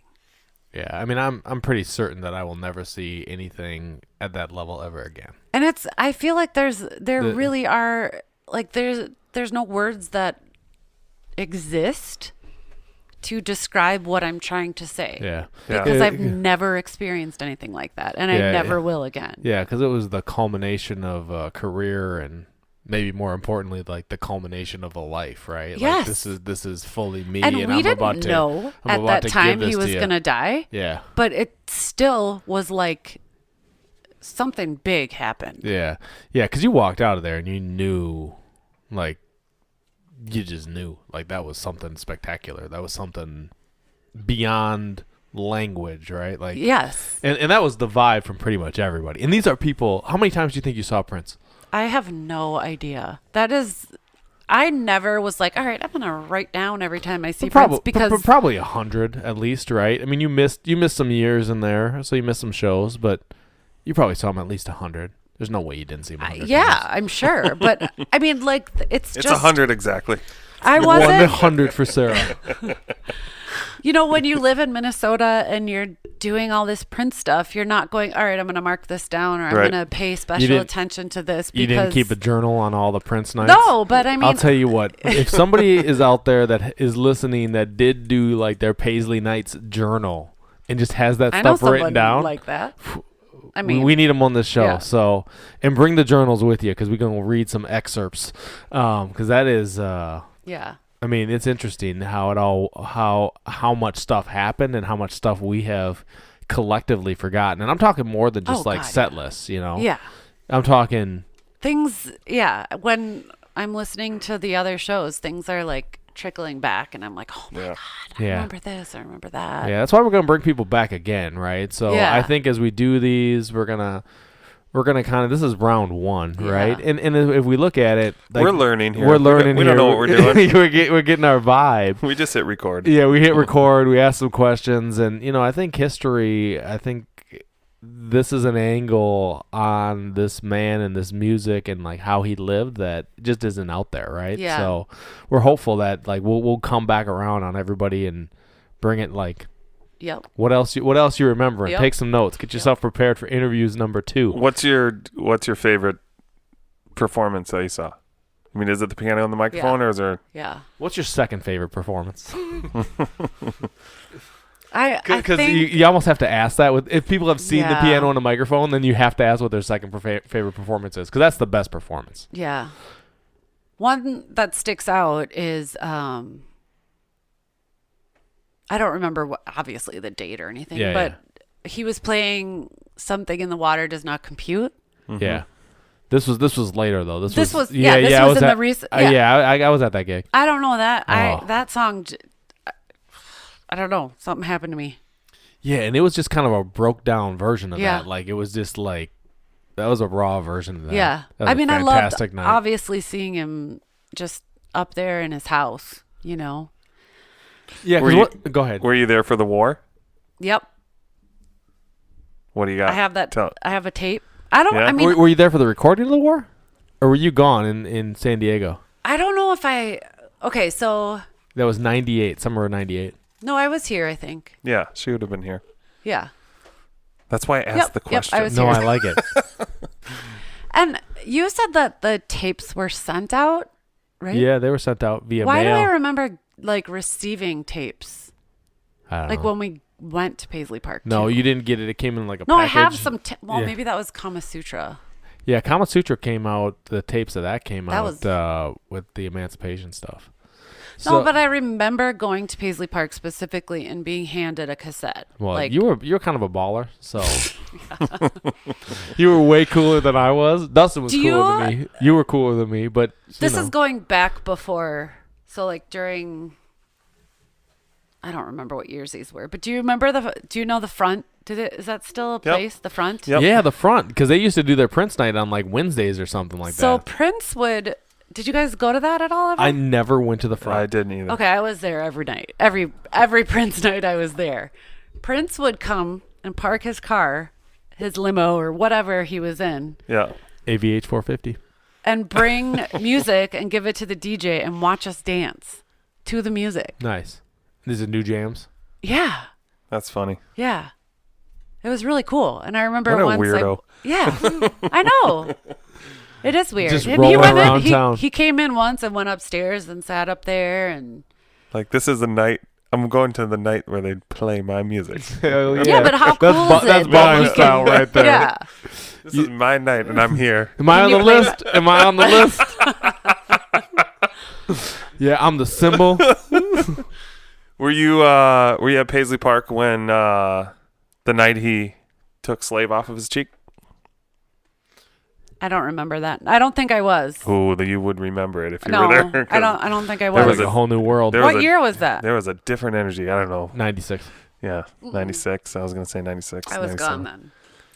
Yeah, I mean, I'm pretty certain that I will never see anything at that level ever again. And I feel like there really are, like, there's no words that exist to describe what I'm trying to say. Yeah. Because I've never experienced anything like that, and I never will again. Yeah, because it was the culmination of a career, and maybe more importantly, like the culmination of a life, right? Yes. Like this is fully me, And and we I'm didn't about to know I'm at about that to time give he this was to you. going to die. Yeah. But it still was like something big happened. Yeah. Yeah, because you walked out of there and you knew, like, you just knew. Like, that was something spectacular. That was something beyond language, right? Like, Yes. And that was the vibe from pretty much everybody. And these are people, how many times do you think you saw Prince? I have no idea. I never was like, all right, I'm going to write down every time I see Prince, because Probably 100 at least, right? I mean, you missed some years in there, so you missed some shows, but you probably saw him at least 100. There's no way you didn't see him 100 yeah, times. I'm sure. But I mean, like, it's just 100 exactly. I wasn't. 100 for Serah. You know, when you live in Minnesota and you're doing all this Prince stuff, you're not going, all right, I'm going to mark this down, or I'm Right. going to pay special attention to this. You didn't keep a journal on all the Prince nights? No, but I mean, I'll tell you what. If somebody is out there that is listening that did do like their Paisley Nights journal and just has that I know stuff written someone down, like that. I mean, we need them on this show. yeah. So, and bring the journals with you, because we're going to read some excerpts. Because that is, yeah. I mean, it's interesting how much stuff happened and how much stuff we have collectively forgotten. And I'm talking more than just like God, set lists, you know? Yeah. I'm talking Things, yeah. When I'm listening to the other shows, things are like trickling back, and I'm like, oh my God, I remember this, I remember that. Yeah, that's why we're going to bring people back again, right? So Yeah. I think as we do these, we're gonna kind of, this is round one, right? And if we look at it, like, We're learning here. We're learning. We don't know what we're doing. we're getting our vibe. We just hit record. Yeah, we hit record. We ask some questions, and I think history. I think this is an angle on this man and this music and like how he lived that just isn't out there, right? Yeah. So we're hopeful that like we'll come back around on everybody and bring it like. Yep. What else you remember? And Yep. take some notes. Get yourself prepared for interviews number 2. What's your favorite performance that you saw? I mean, is it the piano and the microphone, or is there? Yeah. What's your second favorite performance? I Because think you almost have to ask that. If people have seen the Yeah. piano and the microphone, then you have to ask what their second favorite performance is, because that's the best performance. yeah. One that sticks out is I don't remember obviously the date or anything, Yeah, but he was playing Something in the Water Does Not Compute. Mm-hmm. Yeah. This was later though. This was this I was in at, the recent. I was at that gig. I don't know that. Oh. That song. I don't know. Something happened to me. Yeah, and it was just kind of a broke down version of Yeah. that. Like it was just like that was a raw version of that. Yeah. That was I mean, a I loved fantastic night. obviously seeing him just up there in his house. You know. Yeah. Were you- Go ahead. Were you there for the war? Yep. What do you got? I have that. Tell- I have a tape. I don't. Yeah? I mean, Were you there for the recording of the war, or were you gone in San Diego? I don't know if I. Okay, so That was 98, summer of 98. no, I was here. I think. Yeah, she would have been here. Yeah. That's why I asked the Yep, I question. was No, here. I like it. And you said that the tapes were sent out, right? Yeah, they were sent out via Why mail. do I remember like receiving tapes? I don't Like know. when we went to Paisley Park. No, too. you didn't get it. It came in like a No, package. I have some. Well, Yeah. maybe that was Kama Sutra. Yeah, Kama Sutra came out. The tapes of that came That out was- with the emancipation stuff. No, but I remember going to Paisley Park specifically and being handed a cassette. Well, like, you're kind of a baller, so you were way cooler than I was. Dustin was Do cooler than me. You were cooler than me, but this is going back before. So like during. I don't remember what years these were, but do you remember do you know the Front? Is that still a place? The Front? Yep. yeah, the Front, because they used to do their Prince night on like Wednesdays or something like So that. Prince would. Did you guys go to that at all? Ever? I never went to the Front. I didn't either. Okay, I was there every night. Every Prince night I was there. Prince would come and park his car, his limo or whatever he was in, Yeah. AVH 450. and bring music and give it to the DJ and watch us dance to the music. Nice. These are new jams. Yeah. That's funny. Yeah. It was really cool. And I remember What a once weirdo. I know. It is weird. Just And rolling around town. He came in once and went upstairs and sat up there and Like, this is the night. I'm going to the night where they play my music. Hell yeah, but how cool is it? That's that bowling he can- style right there. Yeah. This is my night, and I'm here. Am I on you the play list? Am I on the list? Yeah, I'm the symbol. Were you at Paisley Park when the night he took Slave off of his cheek? I don't remember that. I don't think I was. Oh, you would remember it if you No, were there. 'cause I don't think I There That was. was like a whole new world. there What year was that? There was a different energy. I don't know. 96. Yeah, 96. I was going to say 96. I was 97. gone then.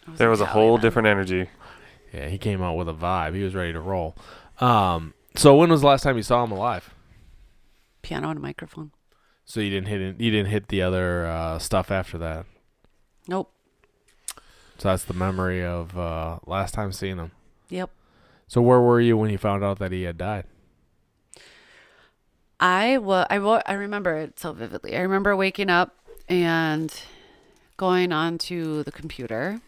I There in was a Cali whole then. different energy. Yeah, he came out with a vibe. He was ready to roll. So when was the last time you saw him alive? Piano and a microphone. So you didn't hit the other stuff after that. Nope. So that's the memory of last time seeing him. Yep. So where were you when you found out that he had died? I remember it so vividly. I remember waking up and going onto the computer.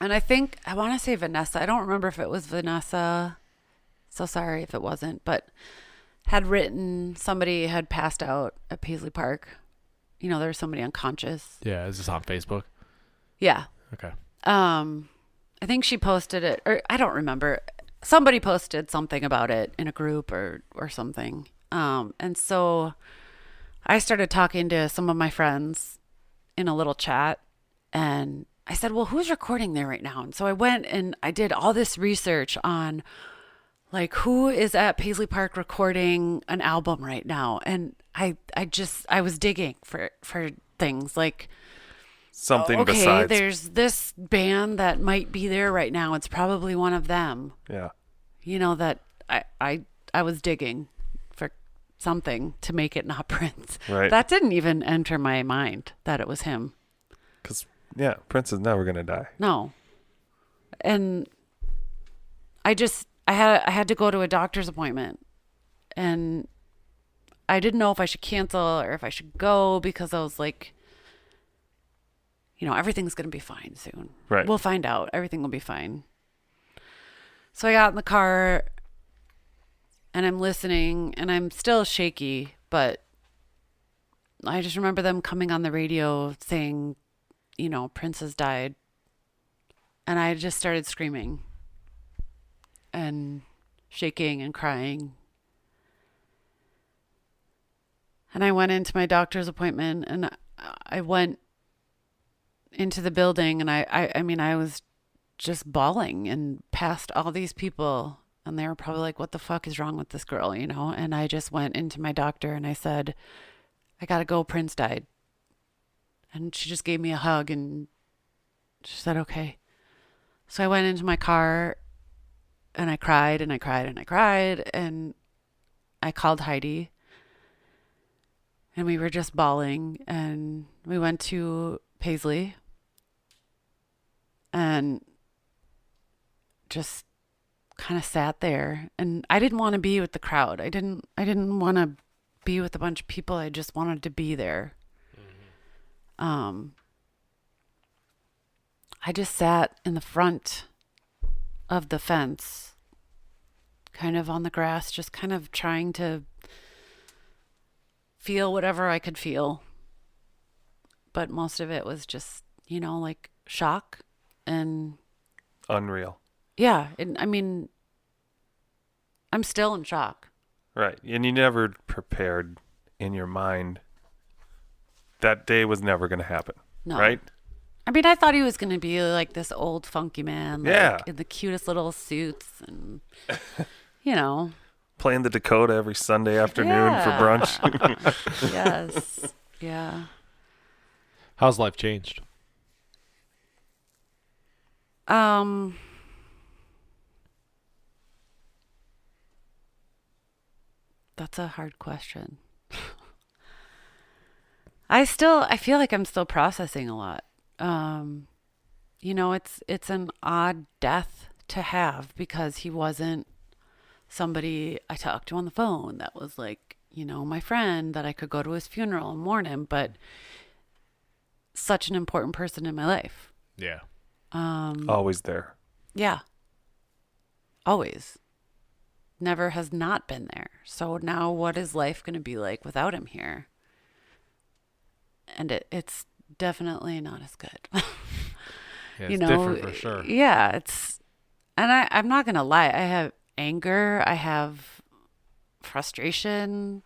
And I want to say Vanessa. I don't remember if it was Vanessa. So sorry if it wasn't, but somebody had passed out at Paisley Park. You know, there was somebody unconscious. Yeah, is this on Facebook? Yeah. Okay. I think she posted it, or I don't remember. Somebody posted something about it in a group or something. And so I started talking to some of my friends in a little chat, and I said, well, who's recording there right now? And so I went and I did all this research on like who is at Paisley Park recording an album right now. And I was digging for things like, Something okay, besides. there's this band that might be there right now. It's probably one of them. Yeah. You know, that I was digging for something to make it not Prince. Right. That didn't even enter my mind that it was him. Because, yeah, Prince is never going to die. No. And I had to go to a doctor's appointment, and I didn't know if I should cancel or if I should go because I was like, you know, everything's going to be fine soon. Right. We'll find out. Everything will be fine. So I got in the car and I'm listening and I'm still shaky, but I just remember them coming on the radio saying, you know, Prince has died. And I just started screaming and shaking and crying. And I went into my doctor's appointment and I went into the building and I mean, I was just bawling and past all these people, and they were probably like, what the fuck is wrong with this girl, you know? And I just went into my doctor and I said, I gotta go, Prince died. And she just gave me a hug and she said, okay. So I went into my car and I cried and I cried and I cried, and I called Heidi and we were just bawling, and we went to Paisley and just kind of sat there. And I didn't want to be with the crowd. I didn't want to be with a bunch of people. I just wanted to be there. I just sat in the front of the fence, kind of on the grass, just kind of trying to feel whatever I could feel. But most of it was just, you know, like shock and Unreal. yeah. And I mean, I'm still in shock. Right. And you never prepared in your mind that day was never going to happen. No. Right? I mean, I thought he was going to be like this old funky man, like, Yeah. in the cutest little suits and, you know. Playing the Dakota every Sunday afternoon for Yeah. brunch. Yes. Yeah. How's life changed? That's a hard question. I feel like I'm still processing a lot. You know, it's an odd death to have because he wasn't somebody I talked to on the phone that was like, you know, my friend that I could go to his funeral and mourn him, but such an important person in my life. Yeah. Always there. Yeah. Always. Never has not been there. So now what is life going to be like without him here? And it's definitely not as good. Yeah, it's different for sure. Yeah, and I'm not going to lie. I have anger. I have frustration.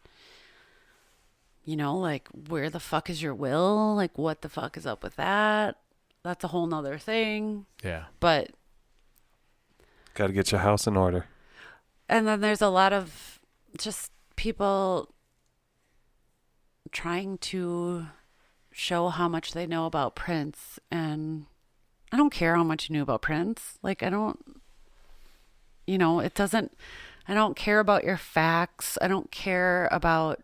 Like, where the fuck is your will? Like, what the fuck is up with that? That's a whole nother thing. Yeah. But. Got to get your house in order. And then there's a lot of just people trying to show how much they know about Prince. And I don't care how much you knew about Prince. Like, I don't care about your facts. I don't care about,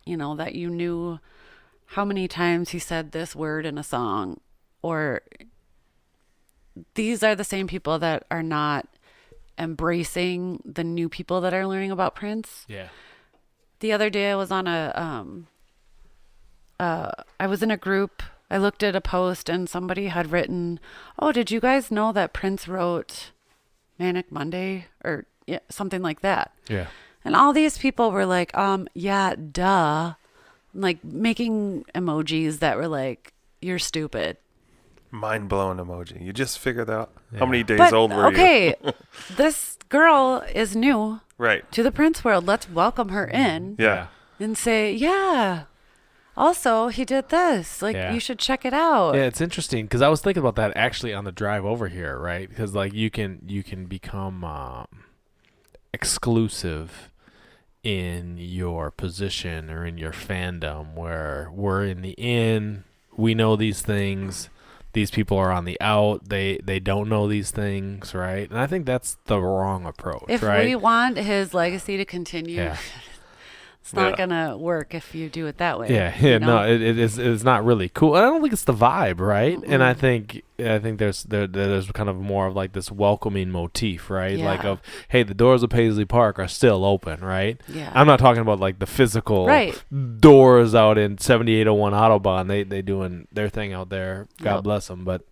that you knew how many times he said this word in a song. Or these are the same people that are not embracing the new people that are learning about Prince. Yeah. The other day I was on I was in a group. I looked at a post and somebody had written, "Oh, did you guys know that Prince wrote Manic Monday?" Or something like that. Yeah. And all these people were like, yeah, duh. Like making emojis that were like, "You're stupid." Mind blowing emoji. You just figured out Yeah. how many days But, old were you? okay, this girl is new Right. to the Prince world. Let's welcome her in Yeah. and say, yeah, also he did this. Like, Yeah. you should check it out. Yeah, it's interesting because I was thinking about that actually on the drive over here, right? Because like you can become exclusive in your position or in your fandom, where we're in the in, we know these things. These people are on the out. They don't know these things, right? And I think that's the wrong approach, If right? we want his legacy to continue, Yeah. it's not Yeah. gonna work if you do it that way. Yeah, no, it's not really cool. I don't think it's the vibe, right? And I think there's kind of more of like this welcoming motif, right? Like Yeah. of, hey, the doors of Paisley Park are still open, right? Yeah. I'm not talking about like the physical Right. doors out in 7801 Autobahn. They doing their thing out there. God Yep. bless them, but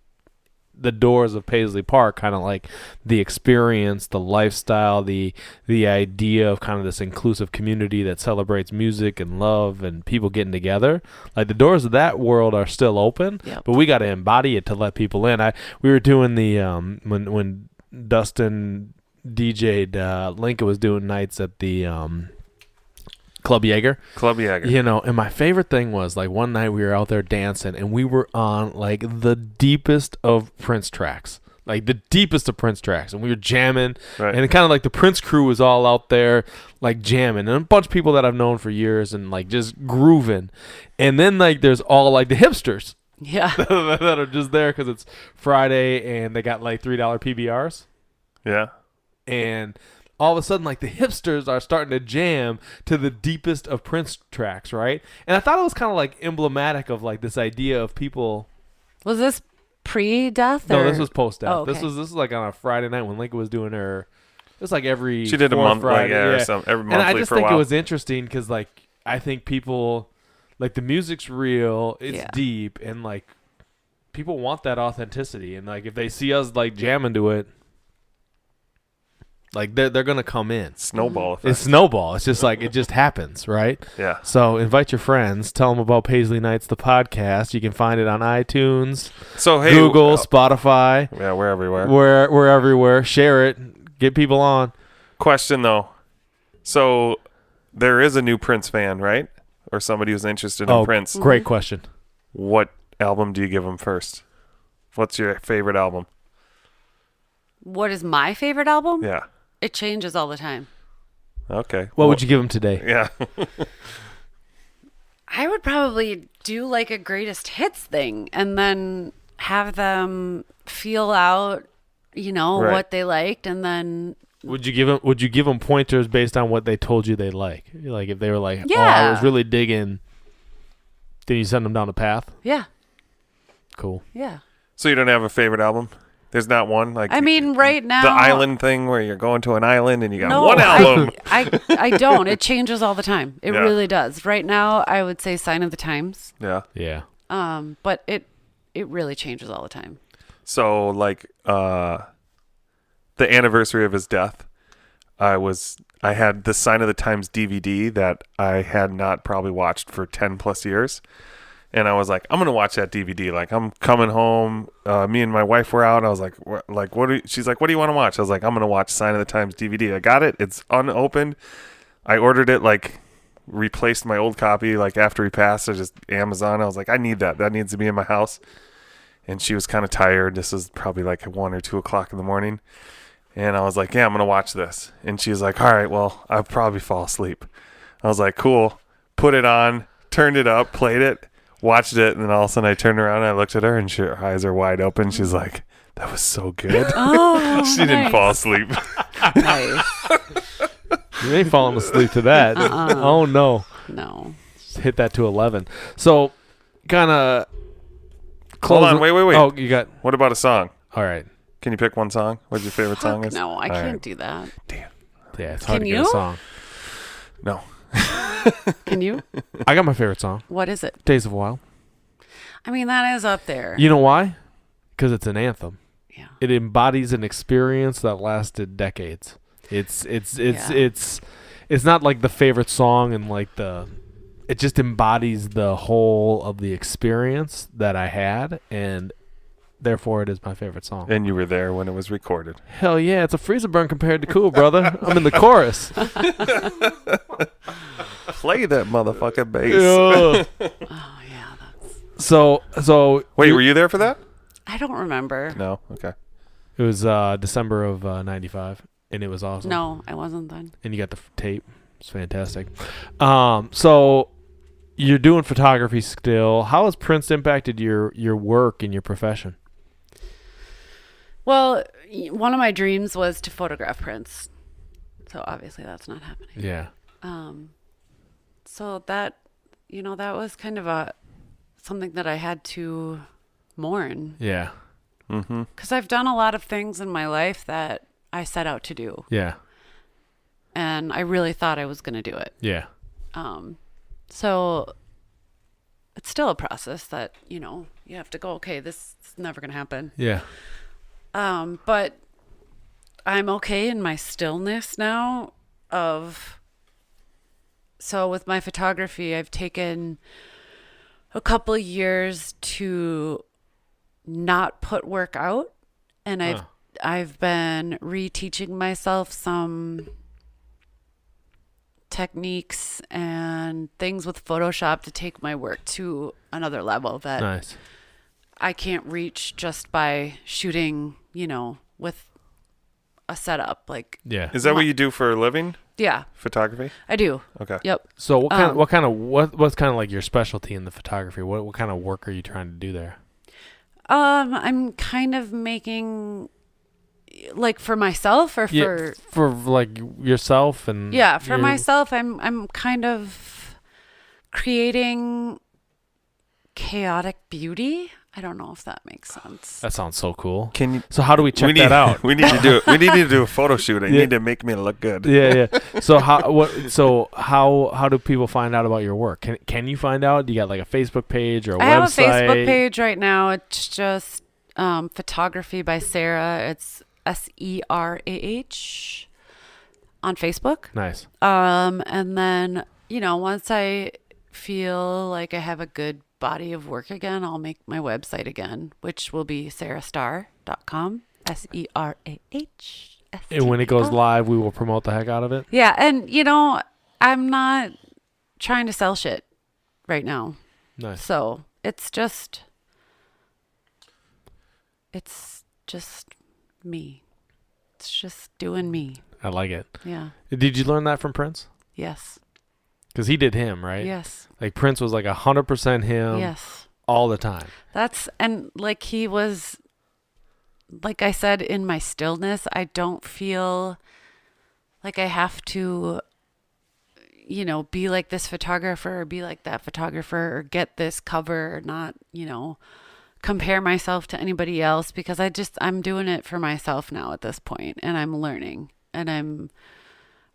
the doors of Paisley Park, kind of like the experience, the lifestyle, the idea of kind of this inclusive community that celebrates music and love and people getting together. Like the doors of that world are still open, Yep. but we got to embody it to let people in. We were doing the when Dustin DJ'd, Lincoln was doing nights at the Club Jaeger. Club Jaeger. And my favorite thing was like one night we were out there dancing and we were on like the deepest of Prince tracks. Like the deepest of Prince tracks. And we were jamming. Right. And kind of like the Prince crew was all out there like jamming. And a bunch of people that I've known for years and like just grooving. And then like there's all like the hipsters Yeah. that are just there because it's Friday and they got like $3 PBRs. Yeah. And all of a sudden, like the hipsters are starting to jam to the deepest of Prince tracks, right? And I thought it was kind of like emblematic of like this idea of people. Was this pre-death? No, or? this was post-death. Oh, okay. This was like on a Friday night when Lincoln was doing her. It was like every. She did a fourth month, Friday, or something, every monthly and I just for a think while. it was interesting because like I think people, like the music's real, it's Yeah. deep, and like people want that authenticity, and like if they see us like jamming to it. Like they're gonna come in. Snowball effect. It's snowball. It's just like it just happens, right? Yeah. So invite your friends. Tell them about Paisley Nights, the podcast. You can find it on iTunes, So hey, Google, Spotify. yeah, we're everywhere. We're everywhere. Share it. Get people on. Question though, so there is a new Prince fan, right? Or somebody who's interested in Prince. Great question. What album do you give him first? What's your favorite album? What is my favorite album? Yeah. It changes all the time. Okay. What would you give them today? Yeah. I would probably do like a greatest hits thing and then have them feel out, Right. what they liked, and then Would you give them pointers based on what they told you they like? Like if they were like, "Oh, I Yeah. was really digging," then you send them down the path. yeah, Cool. yeah. So you don't have a favorite album? There's not one? Like I mean, right now the island thing where you're going to an island and you got No, one album. I don't. It changes all the time. It Yeah. really does. Right now, I would say Sign of the Times. Yeah. Yeah. But it really changes all the time. So like the anniversary of his death, I had the Sign of the Times DVD that I had not probably watched for 10 plus years. And I was like, I'm going to watch that DVD. Like, I'm coming home. Me and my wife were out. I was like, she's like, what do you want to watch? I was like, I'm going to watch Sign of the Times DVD. I got it. It's unopened. I ordered it, like, replaced my old copy, like, after he passed. I just Amazon. I was like, I need that. That needs to be in my house. And she was kind of tired. This was probably like 1 or 2 o'clock in the morning. And I was like, yeah, I'm going to watch this. And she was like, all right, well, I'll probably fall asleep. I was like, cool. Put it on, turned it up, played it, watched it, and then all of a sudden I turned around and I looked at her and her eyes are wide open. She's like, that was so good. Oh, she didn't fall asleep. Nice. You ain't falling asleep to that. Oh, no. No. Just hit that to 11. So, kind of... Hold on, wait. Oh, you got... What about a song? All right. Can you pick one song? What's your favorite song is? No, I can't do that. Damn. Yeah, it's hard Can to get a you? song. No. Can you? I got my favorite song. What is it? Days of Wild. I mean, that is up there. You know why? Because it's an anthem. Yeah. It embodies an experience that lasted decades. It's not like the favorite song and like it just embodies the whole of the experience that I had, and therefore it is my favorite song. And you were there when it was recorded. Hell yeah, it's a freezer burn compared to Cool, brother. I'm in the chorus. Play that motherfucking bass. Yeah. Oh, yeah. That's... So Wait, were you there for that? I don't remember. No. Okay. It was December of 95, and it was awesome. No, I wasn't then. And you got the tape. It's fantastic. So you're doing photography still. How has Prince impacted your work and your profession? Well, one of my dreams was to photograph Prince. So obviously that's not happening. Yeah. So that, that was kind of something that I had to mourn. Yeah. Mm-hmm. Because I've done a lot of things in my life that I set out to do. Yeah. And I really thought I was going to do it. Yeah. So it's still a process that, you have to go, okay, this is never going to happen. Yeah. But I'm okay in my stillness now so with my photography, I've taken a couple of years to not put work out, and I've been reteaching myself some techniques and things with Photoshop to take my work to another level that Nice. I can't reach just by shooting, with a setup. Like, Yeah. Is that what you do for a living? yeah, Photography? I do. Okay. Yep. So what's kind of like your specialty in the photography? What kind of work are you trying to do there? I'm kind of making, like, for myself or for like yourself and for myself, I'm kind of creating chaotic beauty. I don't know if that makes sense. That sounds so cool. So how do we check that out? We need to do it. We need to do a photo shoot. I Yeah. need to make me look good. Yeah. So how do people find out about your work? Can you find out? Do you got like a Facebook page or a I website? have a Facebook page right now. It's just Photography by Serah. It's SERAH on Facebook. Nice. And then, once I feel like I have a good body of work again, I'll make my website again, which will be serahstar.com. SERAH. And when it goes live, we will promote the heck out of it. Yeah. And, I'm not trying to sell shit right now. Nice. So it's just me. It's just doing me. I like it. Yeah. Did you learn that from Prince? Yes. Because he did him, right? Yes. Like Prince was like 100% him. Yes. All the time. And like he was, like I said, in my stillness, I don't feel like I have to, be like this photographer or be like that photographer or get this cover or not, compare myself to anybody else, because I'm doing it for myself now at this point, and I'm learning and I'm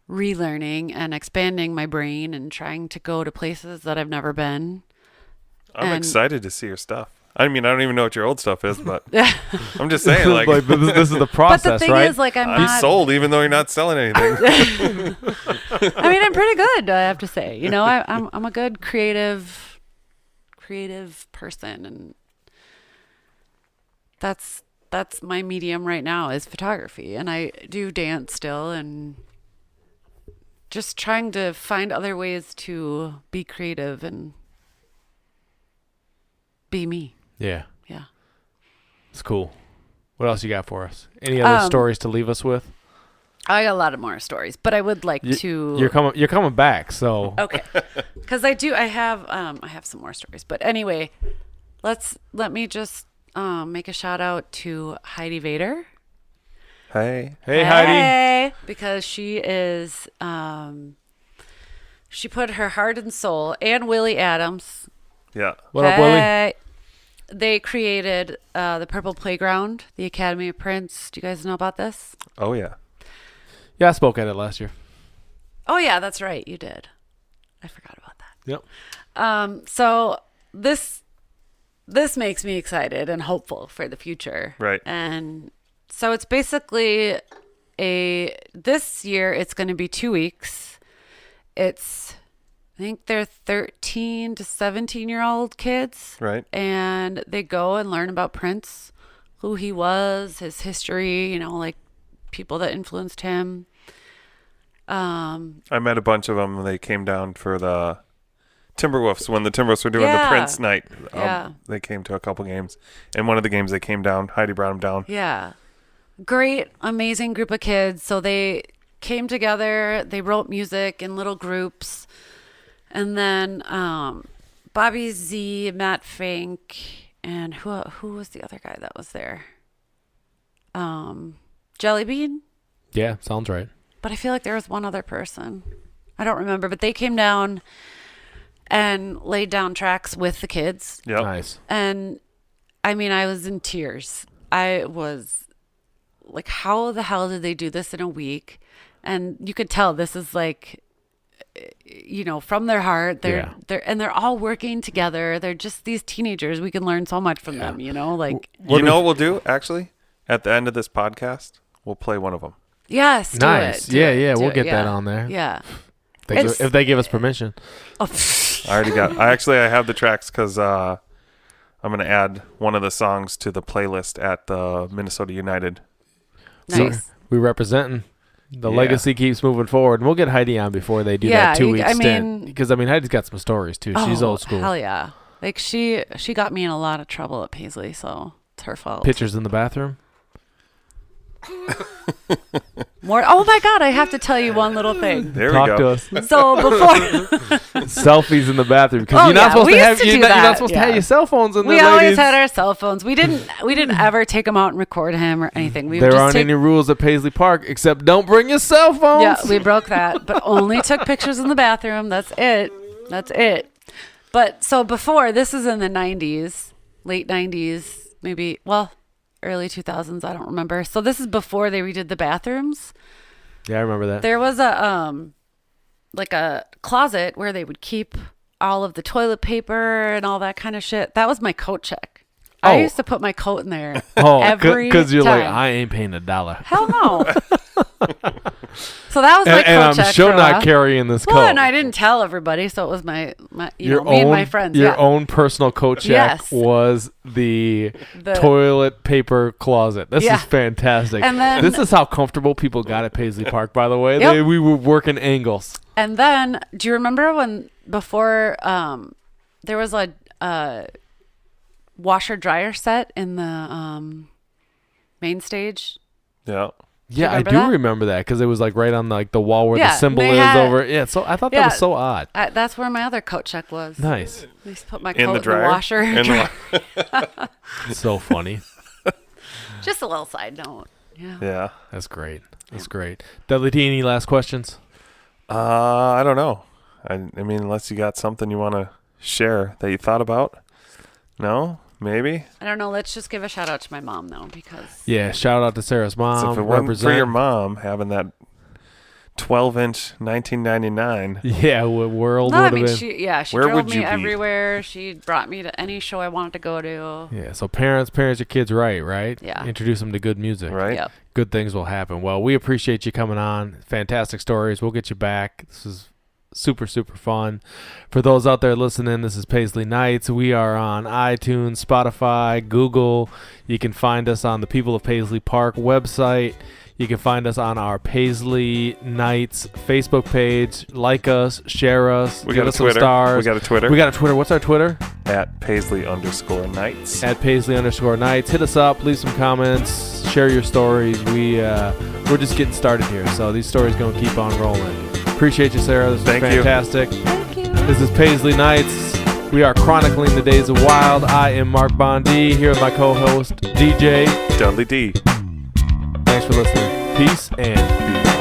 relearning and expanding my brain and trying to go to places that I've never been. I'm excited to see your stuff. I mean, I don't even know what your old stuff is, but Yeah. I'm just saying, like, this is the But process, the thing right? is, like, I'm I'm not sold, even though you're not selling anything. I mean, I'm pretty good, I have to say. You know, I'm a good creative person, and that's my medium right now is photography, and I do dance still, and just trying to find other ways to be creative and be me. Yeah. Yeah. It's cool. What else you got for us? Any other stories to leave us with? I got a lot of more stories, but I would like to. You're coming back, so Okay, because I have some more stories, but anyway, let me just make a shout out to Heidi Vader. Hey. Hey Heidi. Because she is she put her heart and soul, and Willie Adams. Yeah. What up, Willie? They created the Purple Playground, the Academy of Prince. Do you guys know about this? Oh, yeah. Yeah, I spoke at it last year. Oh yeah, that's right, you did. I forgot about that. Yep. So this makes me excited and hopeful for the future. Right. And so it's basically this year it's going to be 2 weeks. I think they're 13 to 17-year-old kids. Right. And they go and learn about Prince, who he was, his history, like people that influenced him. I met a bunch of them. They came down for the Timberwolves when the Timberwolves were doing the Prince night. They came to a couple games, and one of the games they came down. Heidi brought them down. Yeah, great, amazing group of kids. So they came together. They wrote music in little groups, and then Bobby Z, Matt Fink, and who was the other guy that was there? Jellybean. Yeah, sounds right. But I feel like there was one other person. I don't remember, but they came down and laid down tracks with the kids. Yep. Nice. And I mean, I was in tears. I was like, how the hell did they do this in a week? And you could tell this is like, from their heart. They're all working together. They're just these teenagers. We can learn so much from them, like. You know what we'll do, actually? At the end of this podcast, we'll play one of them. Yes. Nice. Do it. We'll get that on there. Yeah. If they give us permission. Oh. I have the tracks because I'm going to add one of the songs to the playlist at the Minnesota United. Nice. So we representing. The legacy keeps moving forward. And we'll get Heidi on before they do that 2 week stint. Because, Heidi's got some stories, too. She's old school. Hell yeah. Like, she got me in a lot of trouble at Paisley, so it's her fault. Pictures in the bathroom? More. Oh my God! I have to tell you one little thing. There Talk we go. to us. So before selfies in the bathroom because you're not supposed to have you're not supposed to have your cell phones in there. We always had our cell phones. We didn't ever take them out and record him or anything. There aren't any rules at Paisley Park except don't bring your cell phones. Yeah, we broke that, but only took pictures in the bathroom. That's it. But so before, this is in the 90s, late 90s, maybe. Well, early 2000s, I don't remember. So this is before they redid the bathrooms. Yeah, I remember that. There was a closet where they would keep all of the toilet paper and all that kind of shit. That was my coat check. I used to put my coat in there every because you're time. like, I ain't paying $1. Hell no. So that was my coat check. And I'm sure not carrying this coat. Well, and I didn't tell everybody, so it was me and my friends. Your own personal coat check was the toilet paper closet. This is fantastic. And then, this is how comfortable people got at Paisley Park, by the way. Yep. We were working angles. And then, do you remember before there was a washer dryer set in the main stage? Yeah. Yeah, I do remember that because it was like right on the wall where the symbol is over. Yeah, so I thought that was so odd. That's where my other coat check was. Nice. I used to put my coat in the washer. So funny. Just a little side note. Yeah. That's great. That's great. Dudley T, any last questions? I don't know. I mean, unless you got something you want to share that you thought about. No? Maybe? I don't know. Let's just give a shout out to my mom, though, because... Yeah, shout out to Sarah's mom. So if it wasn't for your mom having that 12-inch 1999. Yeah, what world No, would I have mean, been? she Where drove would me you be? everywhere. She brought me to any show I wanted to go to. Yeah, so parents your kids right? Yeah. Introduce them to good music. Right? Yep. Good things will happen. Well, we appreciate you coming on. Fantastic stories. We'll get you back. This is super, super fun. For those out there listening, this is Paisley Nights. We are on iTunes, Spotify, Google. You can find us on the People of Paisley Park website. You can find us on our Paisley Nights Facebook page. Like us, share us, We give got a us some Twitter. stars. We got a Twitter. We got a Twitter. What's our Twitter? At Paisley_Nights. At Paisley_Nights. Hit us up. Leave some comments. Share your stories. We're just getting started here, so these stories going to keep on rolling. Appreciate you, Sarah. This was Thank you. fantastic. Thank you. This is Paisley Nights. We are chronicling the days of wild. I am Mark Bondi, here with my co-host, DJ Dudley D. Thanks for listening. Peace and be well.